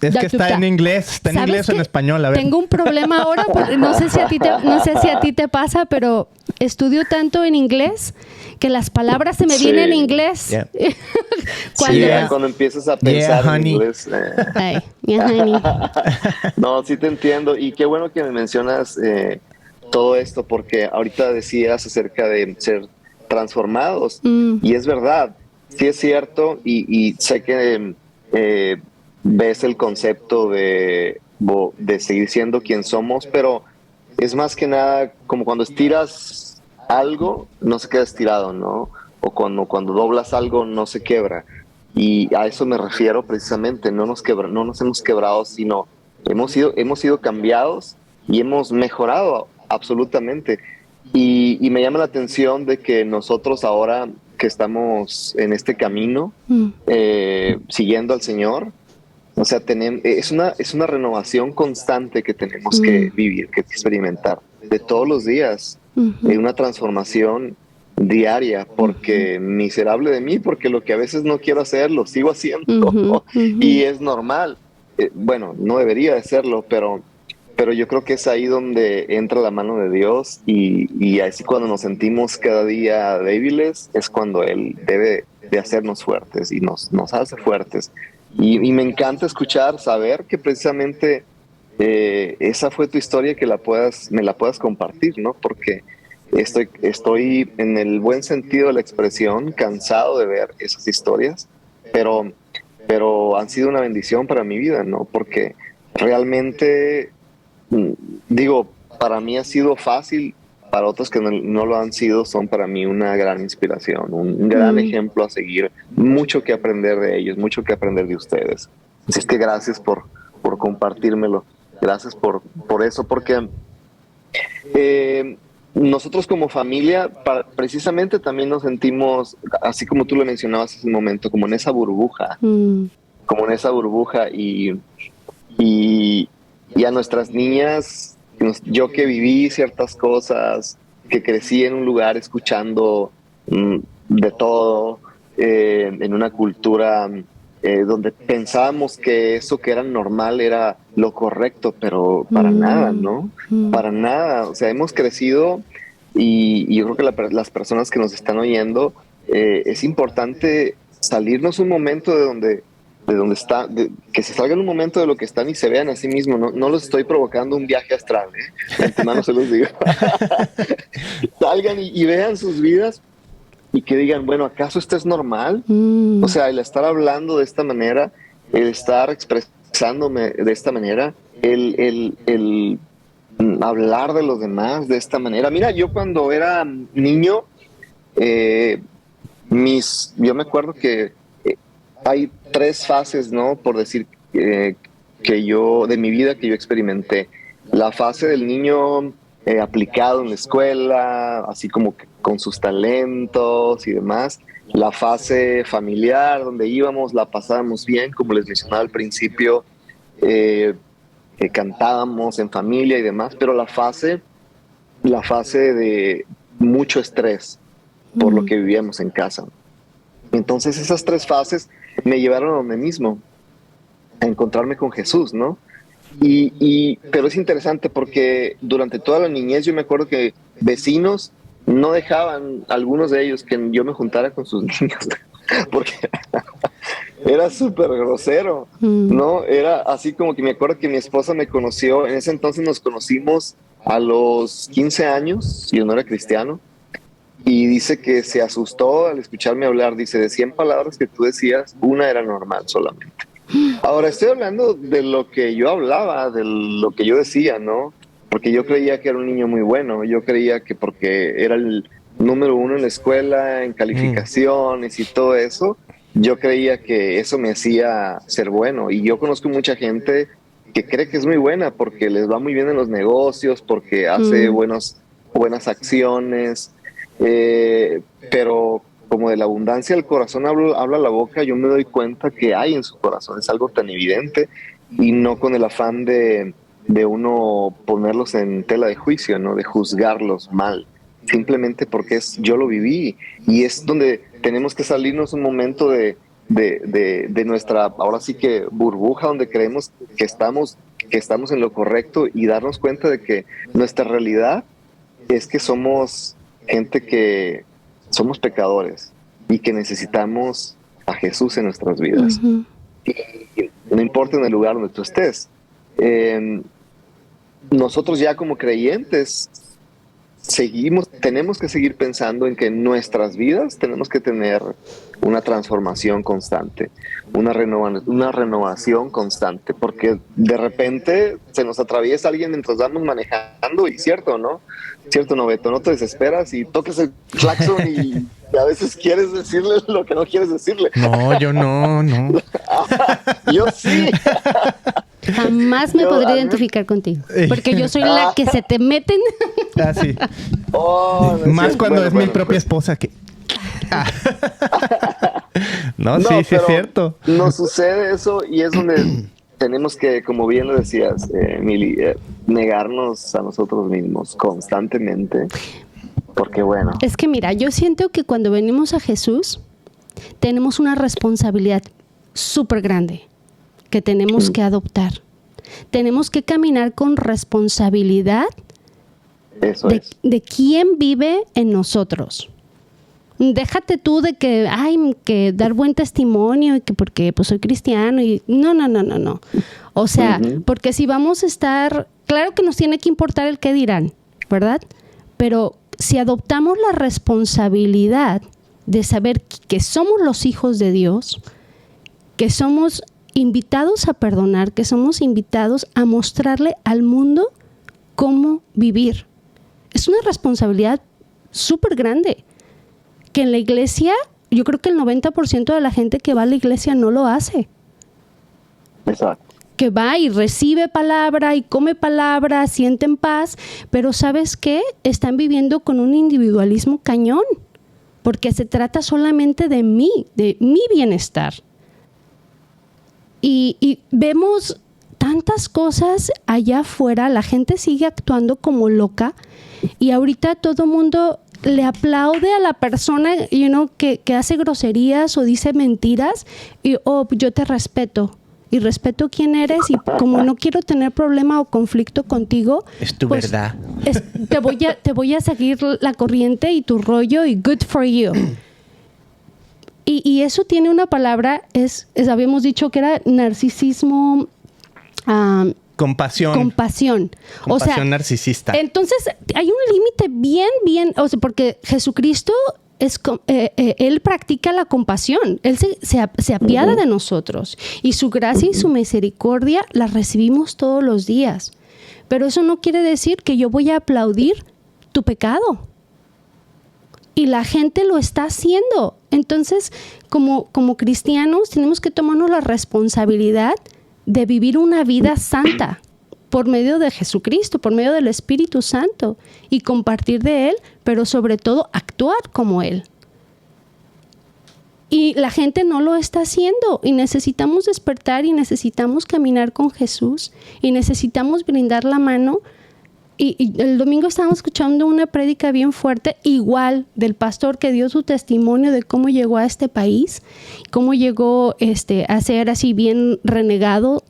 es que está en inglés. Está en inglés o en español. A ver. Tengo un problema ahora. No sé si a ti te pasa, pero estudio tanto en inglés que las palabras se me vienen en inglés. Yeah. Cuando empiezas a pensar en inglés. Honey. No, sí te entiendo. Y qué bueno que me mencionas todo esto, porque ahorita decías acerca de ser transformados. Y es verdad. Sí es cierto, y sé que ves el concepto de seguir siendo quien somos, pero es más que nada como cuando estiras algo, no se queda estirado, ¿no? o cuando doblas algo no se quebra. Y a eso me refiero precisamente, no nos hemos quebrado, sino hemos sido cambiados y hemos mejorado absolutamente. Y me llama la atención de que nosotros ahora que estamos en este camino, siguiendo al Señor, o sea, es una renovación constante que tenemos que vivir, que experimentar de todos los días, una transformación diaria, porque miserable de mí, porque lo que a veces no quiero hacer, lo sigo haciendo, y es normal. Bueno, no debería de serlo, pero yo creo que es ahí donde entra la mano de Dios, y así cuando nos sentimos cada día débiles, es cuando Él debe de hacernos fuertes y nos hace fuertes. Y me encanta escuchar, saber que precisamente esa fue tu historia, que me la puedas compartir, ¿no? Porque estoy en el buen sentido de la expresión, cansado de ver esas historias, pero han sido una bendición para mi vida, ¿no? Porque realmente, digo, para mí ha sido fácil, para otros que no lo han sido, son para mí una gran inspiración, un gran ejemplo a seguir, mucho que aprender de ellos, mucho que aprender de ustedes. Así es que gracias por compartírmelo, gracias por eso, porque nosotros como familia precisamente también nos sentimos, así como tú lo mencionabas hace un momento, como en esa burbuja, y a nuestras niñas, yo que viví ciertas cosas, que crecí en un lugar escuchando de todo, en una cultura donde pensábamos que eso que era normal era lo correcto, pero para nada, ¿no? Para nada. O sea, hemos crecido, y yo creo que las personas que nos están oyendo, es importante salirnos un momento de donde está, que se salgan un momento de lo que están y se vean a sí mismos. No los estoy provocando un viaje astral, de antemano se los digo. Salgan y vean sus vidas y que digan, bueno, ¿acaso esto es normal? O sea, el estar hablando de esta manera, el estar expresándome de esta manera, el hablar de los demás de esta manera. Mira, yo cuando era niño, yo me acuerdo que hay 3 fases, ¿no? Por decir de mi vida que yo experimenté. La fase del niño aplicado en la escuela, así como que con sus talentos y demás. La fase familiar, donde íbamos, la pasábamos bien, como les mencionaba al principio, cantábamos en familia y demás, pero la fase de mucho estrés por lo que vivíamos en casa. Entonces esas 3 fases me llevaron a donde mismo, a encontrarme con Jesús, ¿no? Pero es interesante porque durante toda la niñez yo me acuerdo que vecinos no dejaban, algunos de ellos, que yo me juntara con sus niños, porque era súper grosero, ¿no? Era así como que me acuerdo que mi esposa me conoció, en ese entonces nos conocimos a los 15 años, yo no era cristiano, y dice que se asustó al escucharme hablar. Dice, de 100 palabras que tú decías, una era normal solamente. Ahora estoy hablando de lo que yo hablaba, de lo que yo decía, ¿no? Porque yo creía que era un niño muy bueno. Yo creía que porque era el número 1 en la escuela, en calificaciones y todo eso, yo creía que eso me hacía ser bueno. Y yo conozco mucha gente que cree que es muy buena porque les va muy bien en los negocios, porque hace buenas acciones, pero como de la abundancia del corazón habla la boca. Yo me doy cuenta que hay en su corazón, es algo tan evidente, y no con el afán de uno ponerlos en tela de juicio, ¿no? De juzgarlos mal, simplemente porque yo lo viví, y es donde tenemos que salirnos un momento de nuestra, ahora sí que burbuja, donde creemos que estamos en lo correcto, y darnos cuenta de que nuestra realidad es que somos gente que somos pecadores y que necesitamos a Jesús en nuestras vidas. Y no importa en el lugar donde tú estés. Nosotros ya como creyentes tenemos que seguir pensando en que en nuestras vidas tenemos que tener una transformación constante, una renovación constante, porque de repente se nos atraviesa alguien mientras vamos manejando, y cierto, ¿no? Cierto, no, Beto, no te desesperas y tocas el claxon y a veces quieres decirle lo que no quieres decirle. No, yo no. Yo sí. Jamás me Yo, podría a mí- identificar contigo. Porque yo soy la que se te meten. Ah, sí. Oh, no es Más cierto. cuando Bueno, es mi bueno, propia pues. esposa que... Ah. No, No, sí es pero cierto. Nos sucede eso y es donde tenemos que, como bien lo decías, Mili, negarnos a nosotros mismos constantemente. Porque bueno, Es que mira, yo siento que cuando venimos a Jesús, tenemos una responsabilidad súper grande que tenemos que adoptar. Tenemos que caminar con responsabilidad eso es. de quién vive en nosotros. Déjate tú de que, que dar buen testimonio y que porque pues soy cristiano y no. O sea, porque si vamos a estar, claro que nos tiene que importar el qué dirán, ¿verdad? Pero si adoptamos la responsabilidad de saber que somos los hijos de Dios, que somos invitados a perdonar, que somos invitados a mostrarle al mundo cómo vivir. Es una responsabilidad súper grande, que en la iglesia, yo creo que el 90% de la gente que va a la iglesia no lo hace. Exacto. Que va y recibe palabra y come palabra, siente en paz, pero ¿sabes qué? Están viviendo con un individualismo cañón, porque se trata solamente de mi bienestar. Y vemos tantas cosas allá afuera, la gente sigue actuando como loca y ahorita todo mundo le aplaude a la persona que hace groserías o dice mentiras y yo te respeto y respeto quién eres y como no quiero tener problema o conflicto contigo, Es tu pues, verdad. te voy a seguir la corriente y tu rollo y good for you. Y eso tiene una palabra, habíamos dicho que era narcisismo, Compasión. compasión. Compasión narcisista. Entonces hay un límite bien, o sea, porque Jesucristo él practica la compasión, él se apiada de nosotros y su gracia y su misericordia la recibimos todos los días. Pero eso no quiere decir que yo voy a aplaudir tu pecado. Y la gente lo está haciendo. Entonces, como cristianos, tenemos que tomarnos la responsabilidad de vivir una vida santa por medio de Jesucristo, por medio del Espíritu Santo y compartir de Él, pero sobre todo actuar como Él. Y la gente no lo está haciendo y necesitamos despertar y necesitamos caminar con Jesús y necesitamos brindar la mano. Y el domingo estábamos escuchando una prédica bien fuerte, igual del pastor que dio su testimonio de cómo llegó a este país, cómo llegó a ser así bien renegado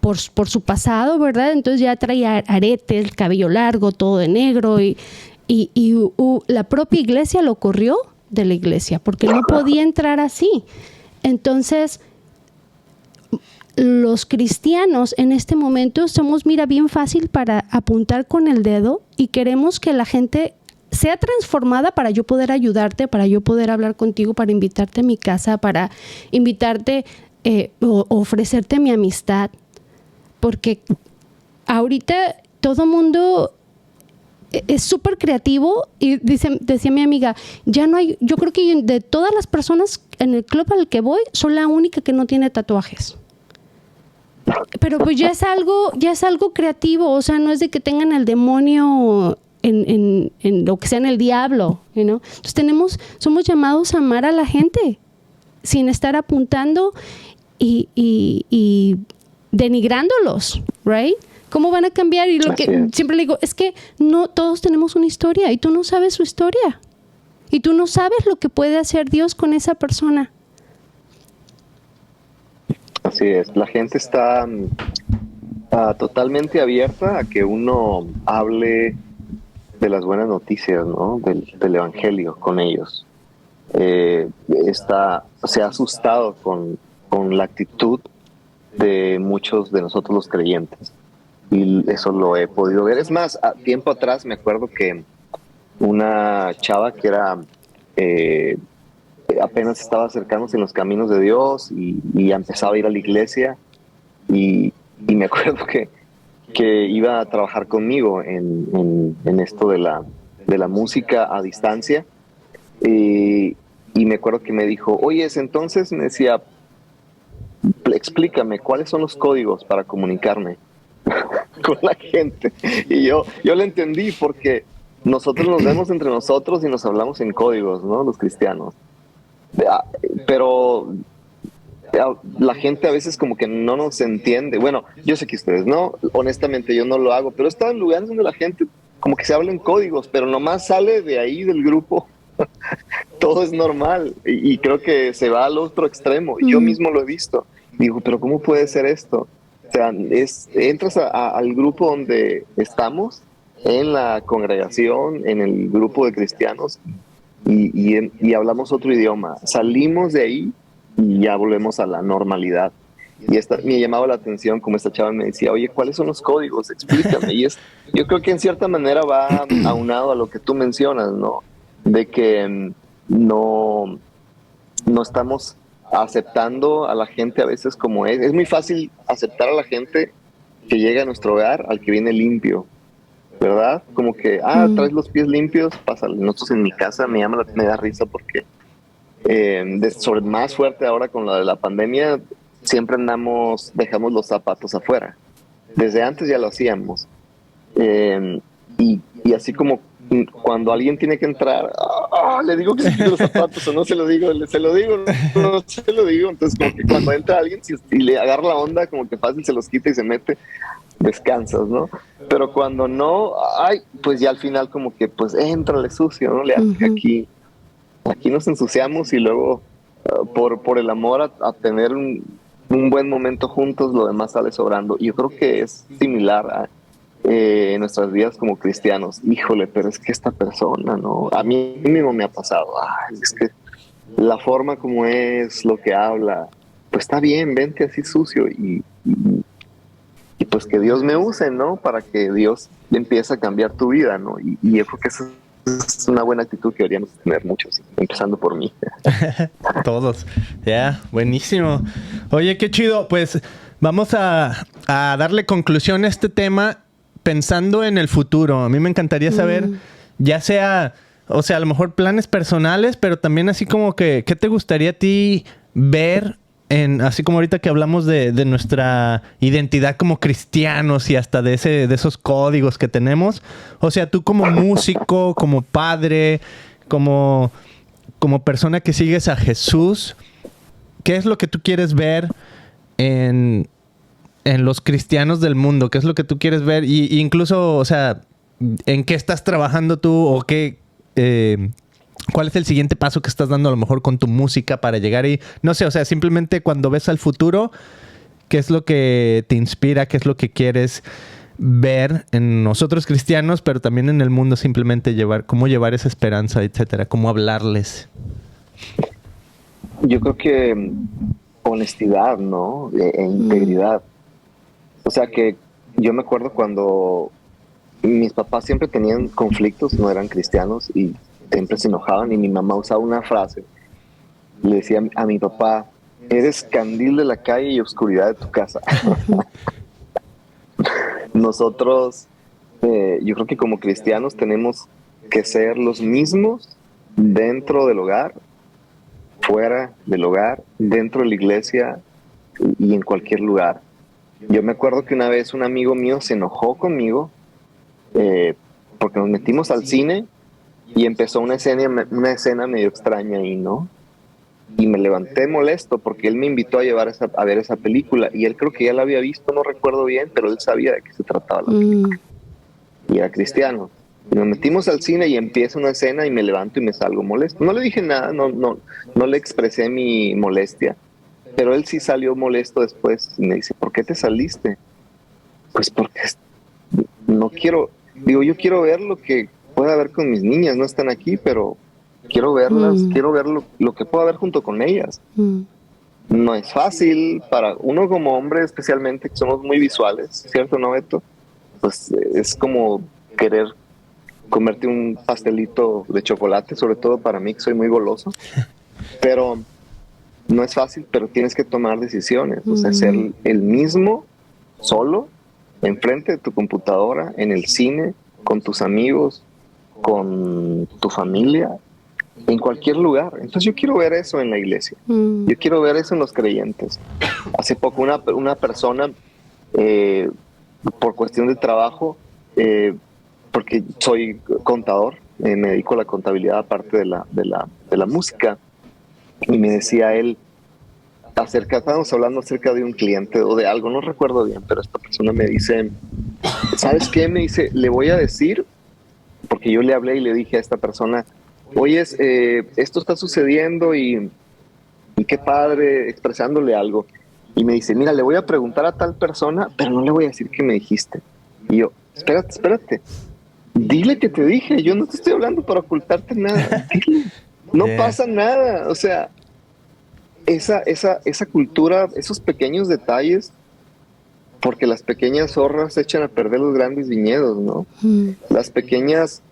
por su pasado, ¿verdad? Entonces ya traía aretes, el cabello largo, todo de negro y la propia iglesia lo corrió de la iglesia porque no podía entrar así. Entonces, los cristianos en este momento somos, bien fácil para apuntar con el dedo y queremos que la gente sea transformada para yo poder ayudarte, para yo poder hablar contigo, para invitarte a mi casa, para invitarte o ofrecerte mi amistad. Porque ahorita todo mundo es súper creativo y decía mi amiga, ya no hay, yo creo que de todas las personas en el club al que voy, soy la única que no tiene tatuajes. Pero pues ya es algo creativo, o sea, no es de que tengan el demonio en lo que sea, en el diablo, Entonces somos llamados a amar a la gente sin estar apuntando y denigrándolos, right? ¿Cómo van a cambiar? Y lo que siempre le digo es que no todos tenemos una historia y tú no sabes su historia y tú no sabes lo que puede hacer Dios con esa persona. Así es, la gente está totalmente abierta a que uno hable de las buenas noticias, ¿no? Del evangelio con ellos. Se ha asustado con la actitud de muchos de nosotros los creyentes. Y eso lo he podido ver. Es más, a tiempo atrás me acuerdo que una chava que era apenas estaba acercándose en los caminos de Dios y empezaba a ir a la iglesia y me acuerdo que iba a trabajar conmigo en esto de la música a distancia Y me acuerdo que me dijo, oye, entonces me decía, explícame, ¿cuáles son los códigos para comunicarme con la gente? Y yo lo entendí porque nosotros nos vemos entre nosotros y nos hablamos en códigos, ¿no? Los cristianos. Pero la gente a veces como que no nos entiende. Bueno, yo sé que ustedes no, honestamente yo no lo hago, pero he estado en lugares donde la gente como que se habla en códigos, pero nomás sale de ahí del grupo. Todo es normal y creo que se va al otro extremo. Yo mismo lo he visto. Digo, pero ¿cómo puede ser esto? O sea, entras al grupo donde estamos, en la congregación, en el grupo de cristianos, y hablamos otro idioma. Salimos de ahí y ya volvemos a la normalidad. Y me llamaba la atención como esta chava me decía, oye, ¿cuáles son los códigos? Explícame. Y yo creo que en cierta manera va aunado a lo que tú mencionas, ¿no? De que no estamos aceptando a la gente a veces como es. Es muy fácil aceptar a la gente que llega a nuestro hogar al que viene limpio, ¿verdad? Como que, traes los pies limpios, pásale. Nosotros en mi casa me da risa porque sobre más fuerte ahora con lo de la pandemia, siempre dejamos los zapatos afuera. Desde antes ya lo hacíamos. Y así como cuando alguien tiene que entrar, le digo que se quite los zapatos o no se lo digo, no se lo digo. Entonces como que cuando entra alguien y le agarra la onda, como que fácil se los quita y se mete, descansas, ¿no? Pero cuando no, pues ya al final como que pues éntrale sucio, ¿no? Aquí nos ensuciamos y luego por el amor a tener un buen momento juntos, lo demás sale sobrando. Y yo creo que es similar en nuestras vidas como cristianos. Híjole, pero es que esta persona, ¿no? A mí mismo me ha pasado. Es que la forma como es, lo que habla, pues está bien, vente así sucio y pues que Dios me use, ¿no? Para que Dios empiece a cambiar tu vida, ¿no? Y yo creo que esa es una buena actitud que deberíamos tener muchos, empezando por mí. Todos. Ya, buenísimo. Oye, qué chido. Pues vamos a darle conclusión a este tema pensando en el futuro. A mí me encantaría saber, ya sea, o sea, a lo mejor planes personales, pero también así como que, ¿qué te gustaría a ti ver así como ahorita que hablamos de nuestra identidad como cristianos y hasta de esos códigos que tenemos? O sea, tú como músico, como padre, como persona que sigues a Jesús, ¿qué es lo que tú quieres ver en los cristianos del mundo? ¿Qué es lo que tú quieres ver? Y incluso, o sea, ¿en qué estás trabajando tú? ¿O qué... ¿cuál es el siguiente paso que estás dando a lo mejor con tu música para llegar ahí? No sé, o sea, simplemente cuando ves al futuro, ¿qué es lo que te inspira? ¿Qué es lo que quieres ver en nosotros cristianos, pero también en el mundo? Simplemente cómo llevar esa esperanza, etcétera, cómo hablarles. Yo creo que honestidad, ¿no? E integridad. O sea que yo me acuerdo cuando mis papás siempre tenían conflictos, no eran cristianos y siempre se enojaban, y mi mamá usaba una frase. Le decía a mi papá, eres candil de la calle y oscuridad de tu casa. Nosotros, yo creo que como cristianos tenemos que ser los mismos dentro del hogar, fuera del hogar, dentro de la iglesia y en cualquier lugar. Yo me acuerdo que una vez un amigo mío se enojó conmigo porque nos metimos al cine y empezó una escena medio extraña ahí, ¿no? Y me levanté molesto porque él me invitó a ver esa película y él creo que ya la había visto, no recuerdo bien, pero él sabía de qué se trataba la película. Y era cristiano. Y nos metimos al cine y empieza una escena y me levanto y me salgo molesto. No le dije nada, no le expresé mi molestia, pero él sí salió molesto después y me dice, ¿por qué te saliste? Pues porque no quiero, yo quiero ver lo que pueda ver con mis niñas, no están aquí, pero quiero verlas, quiero ver lo que pueda ver junto con ellas. No es fácil para uno como hombre, especialmente que somos muy visuales, ¿cierto, no, Beto? Pues es como querer comerte un pastelito de chocolate, sobre todo para mí que soy muy goloso, pero no es fácil, pero tienes que tomar decisiones, o sea, ser el mismo solo, enfrente de tu computadora, en el cine, con tus amigos, con tu familia, en cualquier lugar. Entonces yo quiero ver eso en la iglesia. Yo quiero ver eso en los creyentes. Hace poco una persona, por cuestión de trabajo, porque soy contador, me dedico a la contabilidad aparte de la música, y me decía él, estábamos hablando acerca de un cliente o de algo, no recuerdo bien, pero esta persona me dice, ¿sabes qué? Me dice, le voy a decir, porque yo le hablé y le dije a esta persona, oye, esto está sucediendo y qué padre, expresándole algo. Y me dice, mira, le voy a preguntar a tal persona, pero no le voy a decir qué me dijiste. Y yo, espérate. Dile que te dije, yo no te estoy hablando para ocultarte nada. Dile, no pasa nada. O sea, esa cultura, esos pequeños detalles, porque las pequeñas zorras echan a perder los grandes viñedos, ¿no? Las pequeñas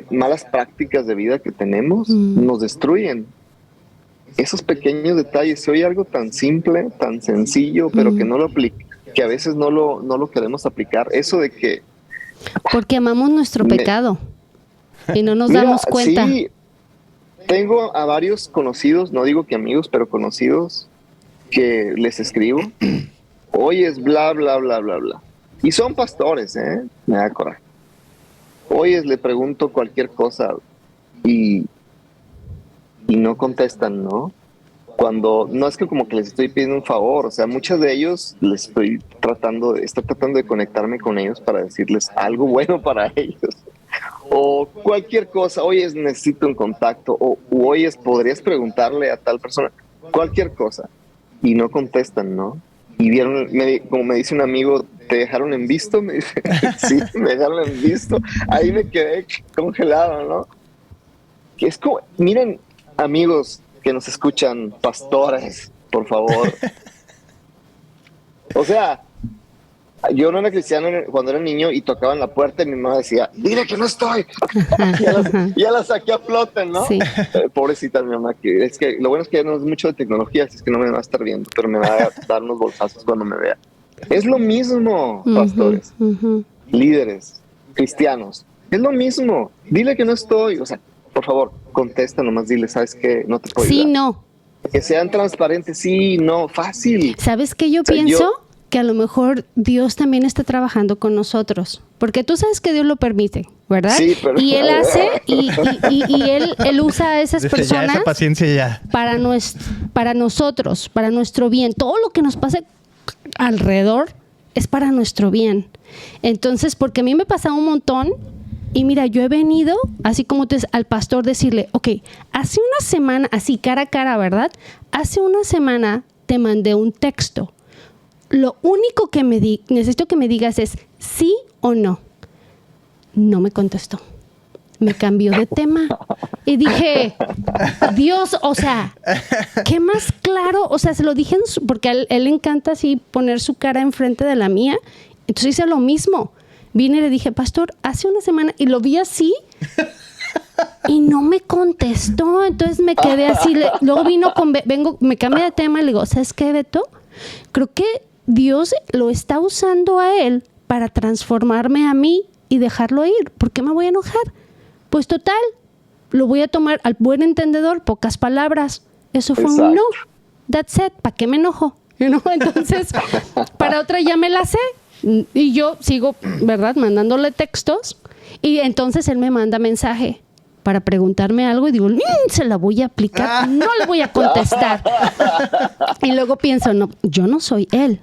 malas prácticas de vida que tenemos nos destruyen. Esos pequeños detalles, si oye algo tan simple, tan sencillo, pero que no lo que a veces no lo queremos aplicar, eso de que porque amamos nuestro pecado y no nos damos cuenta. Sí, tengo a varios conocidos, no digo que amigos, pero conocidos, que les escribo, oyes, bla, bla, bla, bla, bla. Y son pastores, me da coraje. Oyes, le pregunto cualquier cosa y no contestan, ¿no? Cuando no es que como que les estoy pidiendo un favor, o sea, muchos de ellos les estoy tratando de conectarme con ellos para decirles algo bueno para ellos. O cualquier cosa, oyes, necesito un contacto, o oyes, podrías preguntarle a tal persona, cualquier cosa, y no contestan, ¿no? Y vieron, como me dice un amigo, ¿te dejaron en visto? Me dice, sí, me dejaron en visto. Ahí me quedé congelado, ¿no? Que es como, miren, amigos que nos escuchan, pastores, por favor. O sea, yo no era cristiano cuando era niño y tocaban la puerta y mi mamá decía, dile que no estoy. ya la saqué a flote, ¿no? Sí. Pobrecita mi mamá, que es que lo bueno es que no es mucho de tecnología, así es que no me va a estar viendo, pero me va a dar unos bolsazos cuando me vea. Es lo mismo, pastores, líderes, cristianos. Es lo mismo. Dile que no estoy. O sea, por favor, contesta nomás, dile, ¿sabes qué? No te puedo ayudar. Sí, no. Que sean transparentes, sí, no, fácil. ¿Sabes qué yo pienso? Que a lo mejor Dios también está trabajando con nosotros. Porque tú sabes que Dios lo permite, ¿verdad? Sí, pero... Y Él hace, y él usa a esas Desde personas ya esa paciencia ya. para nosotros, para nuestro bien. Todo lo que nos pase alrededor es para nuestro bien. Entonces, porque a mí me pasa un montón. Y mira, yo he venido, así como al pastor decirle, ok, hace una semana, así cara a cara, ¿verdad? Hace una semana te mandé un texto. Lo único que necesito que me digas es sí o no. No me contestó. Me cambió de tema. Y dije, Dios, o sea, ¿qué más claro? O sea, se lo dije, porque a él le encanta así poner su cara enfrente de la mía. Entonces hice lo mismo. Vine y le dije, pastor, hace una semana, y lo vi así, y no me contestó. Entonces me quedé así. Luego me cambié de tema y le digo, ¿sabes qué, Beto? Creo que Dios lo está usando a él para transformarme a mí y dejarlo ir. ¿Por qué me voy a enojar? Pues total, lo voy a tomar al buen entendedor, pocas palabras. Eso fue un no. That's it. ¿Para qué me enojo? Entonces, para otra ya me la sé. Y yo sigo, ¿verdad?, mandándole textos. Y entonces él me manda mensaje para preguntarme algo y digo, se la voy a aplicar, no le voy a contestar. Y luego pienso, no, yo no soy él.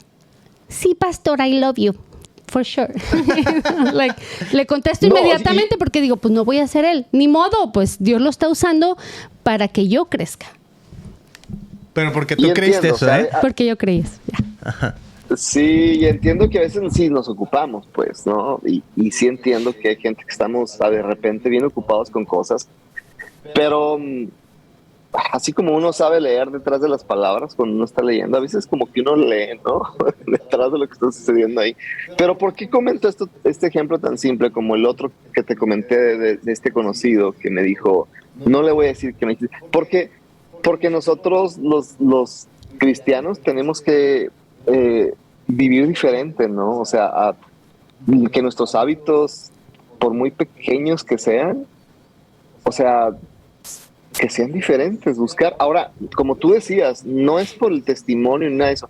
Sí, pastor, I love you. For sure. Le contesto inmediatamente porque digo, pues no voy a ser él. Ni modo, pues Dios lo está usando para que yo crezca. Pero porque tú creíste eso, ¿eh? Porque yo creí eso, ya. Ajá. Sí, y entiendo que a veces sí nos ocupamos, pues, ¿no? Y sí entiendo que hay gente que estamos de repente bien ocupados con cosas, pero así como uno sabe leer detrás de las palabras cuando uno está leyendo, a veces como que uno lee, ¿no? Detrás de lo que está sucediendo ahí. Pero ¿por qué comento este ejemplo tan simple como el otro que te comenté de este conocido que me dijo, no le voy a decir que me dijiste? Porque nosotros los cristianos tenemos que vivir diferente, ¿no? O sea, que nuestros hábitos, por muy pequeños que sean, o sea, que sean diferentes, buscar. Ahora, como tú decías, no es por el testimonio ni nada de eso,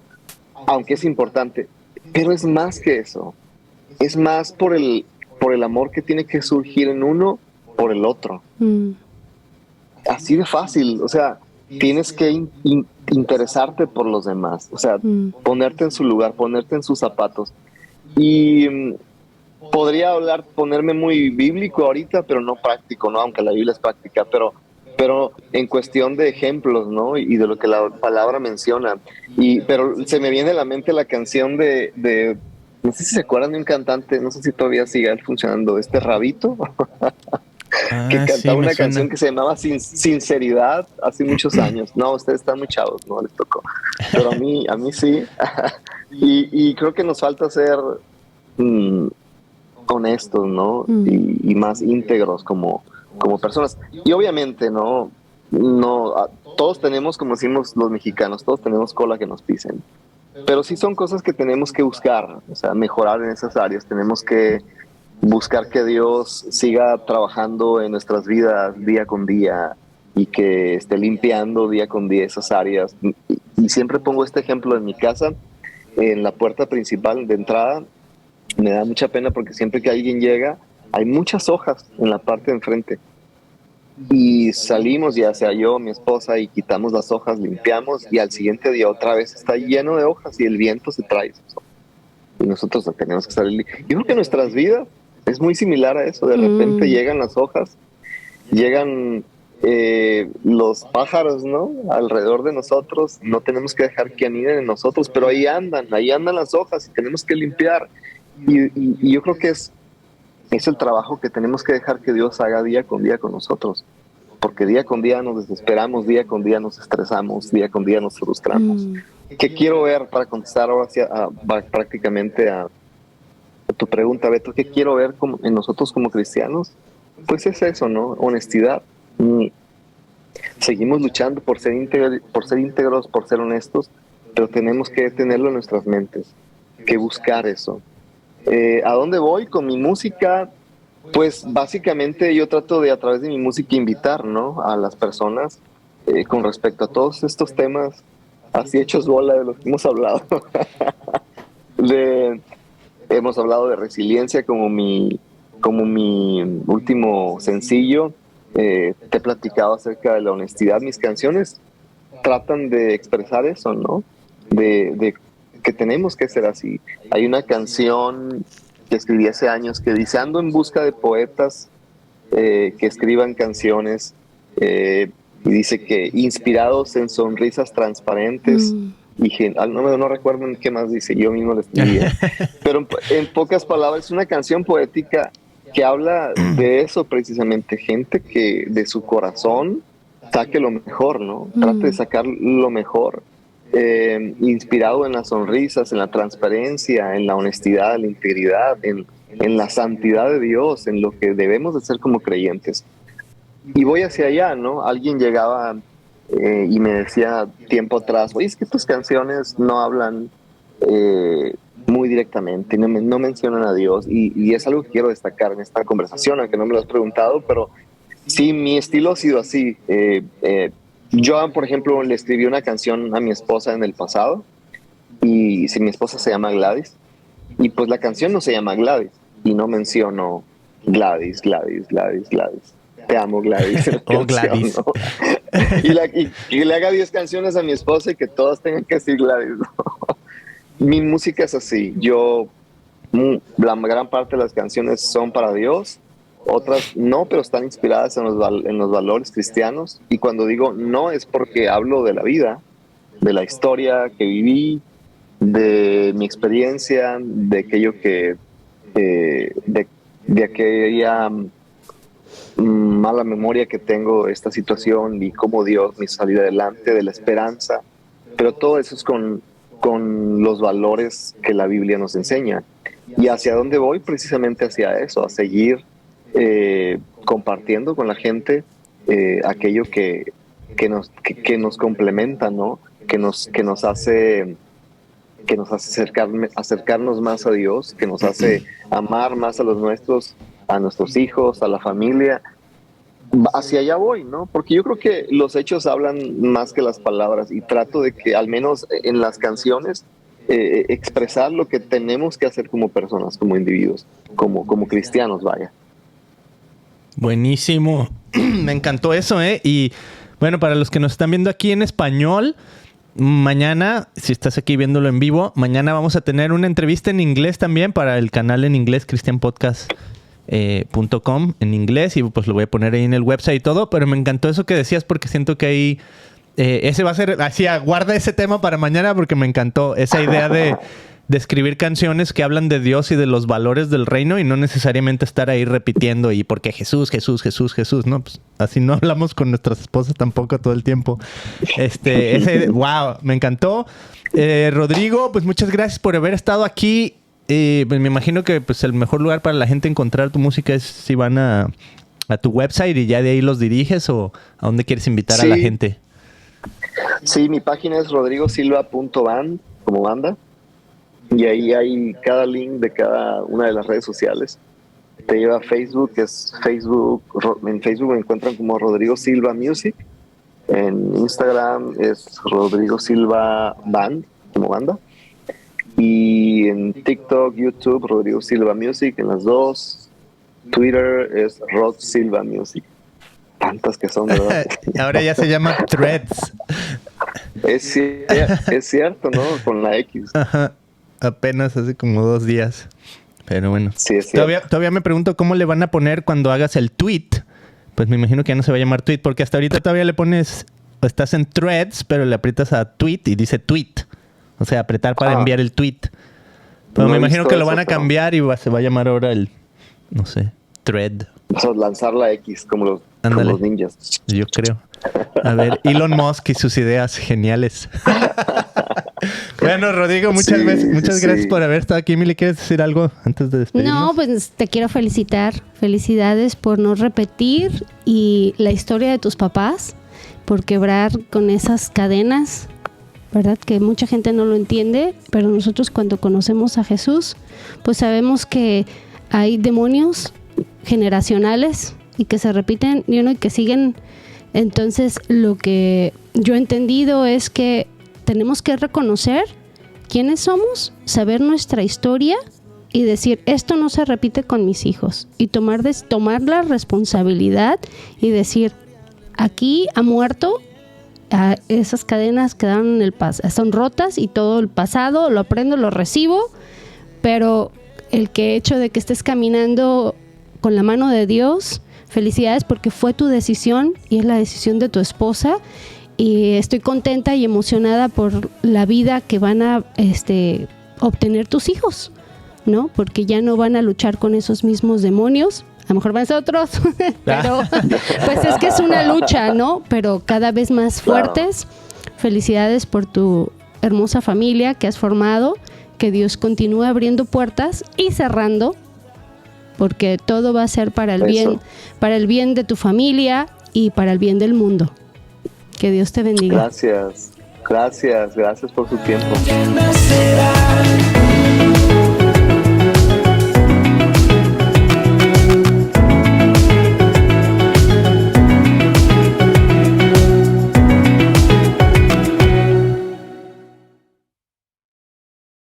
aunque es importante, pero es más que eso. Es más por el amor que tiene que surgir en uno por el otro. Así de fácil, o sea, tienes que interesarte por los demás, o sea, ponerte en su lugar, ponerte en sus zapatos. Y podría ponerme muy bíblico ahorita, pero no práctico, ¿no? Aunque la Biblia es práctica, pero en cuestión de ejemplos, ¿no? Y de lo que la palabra menciona. Pero se me viene a la mente la canción no sé si se acuerdan de un cantante, no sé si todavía sigue funcionando, Rabito, que Ah, sí, cantaba me una canción suena. que se llamaba Sinceridad hace muchos años. No, ustedes están muy chavos, no les tocó. Pero a mí sí. Y creo que nos falta ser mm, honestos, ¿no? Y más íntegros como personas. Y obviamente, ¿no? No, todos tenemos, como decimos los mexicanos, todos tenemos cola que nos pisen. Pero sí son cosas que tenemos que buscar, o sea, mejorar en esas áreas. Tenemos que buscar que Dios siga trabajando en nuestras vidas día con día y que esté limpiando día con día esas áreas. Y siempre pongo este ejemplo en mi casa, en la puerta principal de entrada. Me da mucha pena porque siempre que alguien llega, hay muchas hojas en la parte de enfrente. Y salimos, ya sea yo, mi esposa, y quitamos las hojas, limpiamos, y al siguiente día otra vez está lleno de hojas y el viento se trae esas hojas. Y nosotros tenemos que salir. Yo creo que nuestras vidas es muy similar a eso. De repente llegan las hojas, llegan los pájaros, ¿no? Alrededor de nosotros. No tenemos que dejar que aniden en nosotros, pero ahí andan las hojas y tenemos que limpiar. Y yo creo que es el trabajo que tenemos que dejar que Dios haga día con día con nosotros. Porque día con día nos desesperamos, día con día nos estresamos, día con día nos frustramos. ¿Qué quiero ver para contestar ahora prácticamente a tu pregunta, Beto? ¿Qué quiero ver en nosotros como cristianos? Pues es eso, ¿no? Honestidad. Seguimos luchando por ser íntegros, por ser honestos, pero tenemos que tenerlo en nuestras mentes, que buscar eso. ¿A dónde voy con mi música? Pues básicamente yo trato de a través de mi música invitar, ¿no? A las personas con respecto a todos estos temas así hechos bola de los que hemos hablado. Hemos hablado de resiliencia como mi último sencillo. Te he platicado acerca de la honestidad. Mis canciones tratan de expresar eso, ¿no? De que tenemos que ser así. Hay una canción que escribí hace años que dice: ando en busca de poetas que escriban canciones, y dice que inspirados en sonrisas transparentes no recuerdo en qué más dice, yo mismo lo escribí, pero en pocas palabras es una canción poética que habla de eso precisamente, gente que de su corazón saque lo mejor, ¿no? Trate de sacar lo mejor, inspirado en las sonrisas, en la transparencia, en la honestidad, en la integridad, en la santidad de Dios, en lo que debemos de ser como creyentes. Y voy hacia allá, ¿no? Alguien llegaba y me decía tiempo atrás: oye, es que tus canciones no hablan muy directamente, no mencionan a Dios, y es algo que quiero destacar en esta conversación, aunque no me lo has preguntado, pero sí, mi estilo ha sido así. Yo, por ejemplo, le escribí una canción a mi esposa en el pasado, y si mi esposa se llama Gladys, y pues la canción no se llama Gladys, y no menciono Gladys, Gladys, Gladys, Gladys. Te amo, Gladys. Oh, Gladys. ¿No? Y le haga 10 canciones a mi esposa y que todas tengan que decir Gladys, ¿no? Mi música es así. La gran parte de las canciones son para Dios, otras no, pero están inspiradas en los valores cristianos. Y cuando digo no, es porque hablo de la vida, de la historia que viví, de mi experiencia, de aquello de aquella mala memoria que tengo de esta situación y cómo Dios me hizo salir adelante, de la esperanza. Pero todo eso es con los valores que la Biblia nos enseña. ¿Y hacia dónde voy? Precisamente hacia eso, a seguir compartiendo con la gente aquello que nos complementa, ¿no? Que nos hace acercarnos más a Dios, que nos hace amar más a los nuestros, a nuestros hijos, a la familia. hacia allá voy, ¿no? Porque yo creo que los hechos hablan más que las palabras y trato de que al menos en las canciones expresar lo que tenemos que hacer como personas, como individuos, como cristianos, vaya. Buenísimo. Me encantó eso, ¿eh? Y bueno, para los que nos están viendo aquí en español, mañana, si estás aquí viéndolo en vivo, mañana vamos a tener una entrevista en inglés también para el canal en inglés, cristianpodcast.com en inglés, y pues lo voy a poner ahí en el website y todo, pero me encantó eso que decías porque siento que ahí ese va a ser, así, guarda ese tema para mañana porque me encantó esa idea de escribir canciones que hablan de Dios y de los valores del reino y no necesariamente estar ahí repitiendo y porque Jesús, ¿no? Pues así no hablamos con nuestras esposas tampoco todo el tiempo. Wow, me encantó. Rodrigo, pues muchas gracias por haber estado aquí. Pues me imagino que pues el mejor lugar para la gente encontrar tu música es si van a tu website y ya de ahí los diriges, o ¿a dónde quieres invitar a la gente? Sí, mi página es rodrigosilva.band, como banda. Y ahí hay cada link de cada una de las redes sociales. Te lleva a Facebook, en Facebook me encuentran como Rodrigo Silva Music. En Instagram es Rodrigo Silva Band, como banda. Y en TikTok, YouTube, Rodrigo Silva Music, en las dos. Twitter es Rod Silva Music. Tantas que son, ¿verdad? Ahora ya se llama Threads. Es cierto, ¿no? Con la X. Ajá. Apenas hace como 2 días. Pero bueno. Sí, es todavía me pregunto cómo le van a poner cuando hagas el tweet. Pues me imagino que ya no se va a llamar tweet, porque hasta ahorita todavía le pones, estás en Threads, pero le aprietas a tweet y dice tweet. O sea, apretar para enviar el tweet. Pero no me imagino que lo eso, van a cambiar y se va a llamar ahora el, no sé, thread. O sea, lanzar la X como los ninjas. Yo creo. A ver, Elon Musk y sus ideas geniales. Bueno, Rodrigo, muchas gracias por haber estado aquí. Mili, ¿quieres decir algo antes de despedirnos? No, pues te quiero felicitar. Felicidades por no repetir y la historia de tus papás, por quebrar con esas cadenas, ¿verdad? Que mucha gente no lo entiende, pero nosotros cuando conocemos a Jesús, pues sabemos que hay demonios generacionales y que se repiten y que siguen. Entonces, lo que yo he entendido es que tenemos que reconocer quiénes somos, saber nuestra historia y decir, esto no se repite con mis hijos. Y tomar la responsabilidad y decir, aquí ha muerto, esas cadenas quedaron en el pasado, son rotas y todo el pasado lo aprendo, lo recibo, pero el hecho de que estés caminando con la mano de Dios, felicidades porque fue tu decisión y es la decisión de tu esposa. Y estoy contenta y emocionada por la vida que van a obtener tus hijos, ¿no? Porque ya no van a luchar con esos mismos demonios. A lo mejor van a ser otros, pero pues es que es una lucha, ¿no? Pero cada vez más fuertes. Felicidades por tu hermosa familia que has formado. Que Dios continúe abriendo puertas y cerrando, porque todo va a ser para el bien de tu familia y para el bien del mundo. Que Dios te bendiga. Gracias por su tiempo. ¿Quién nacerá?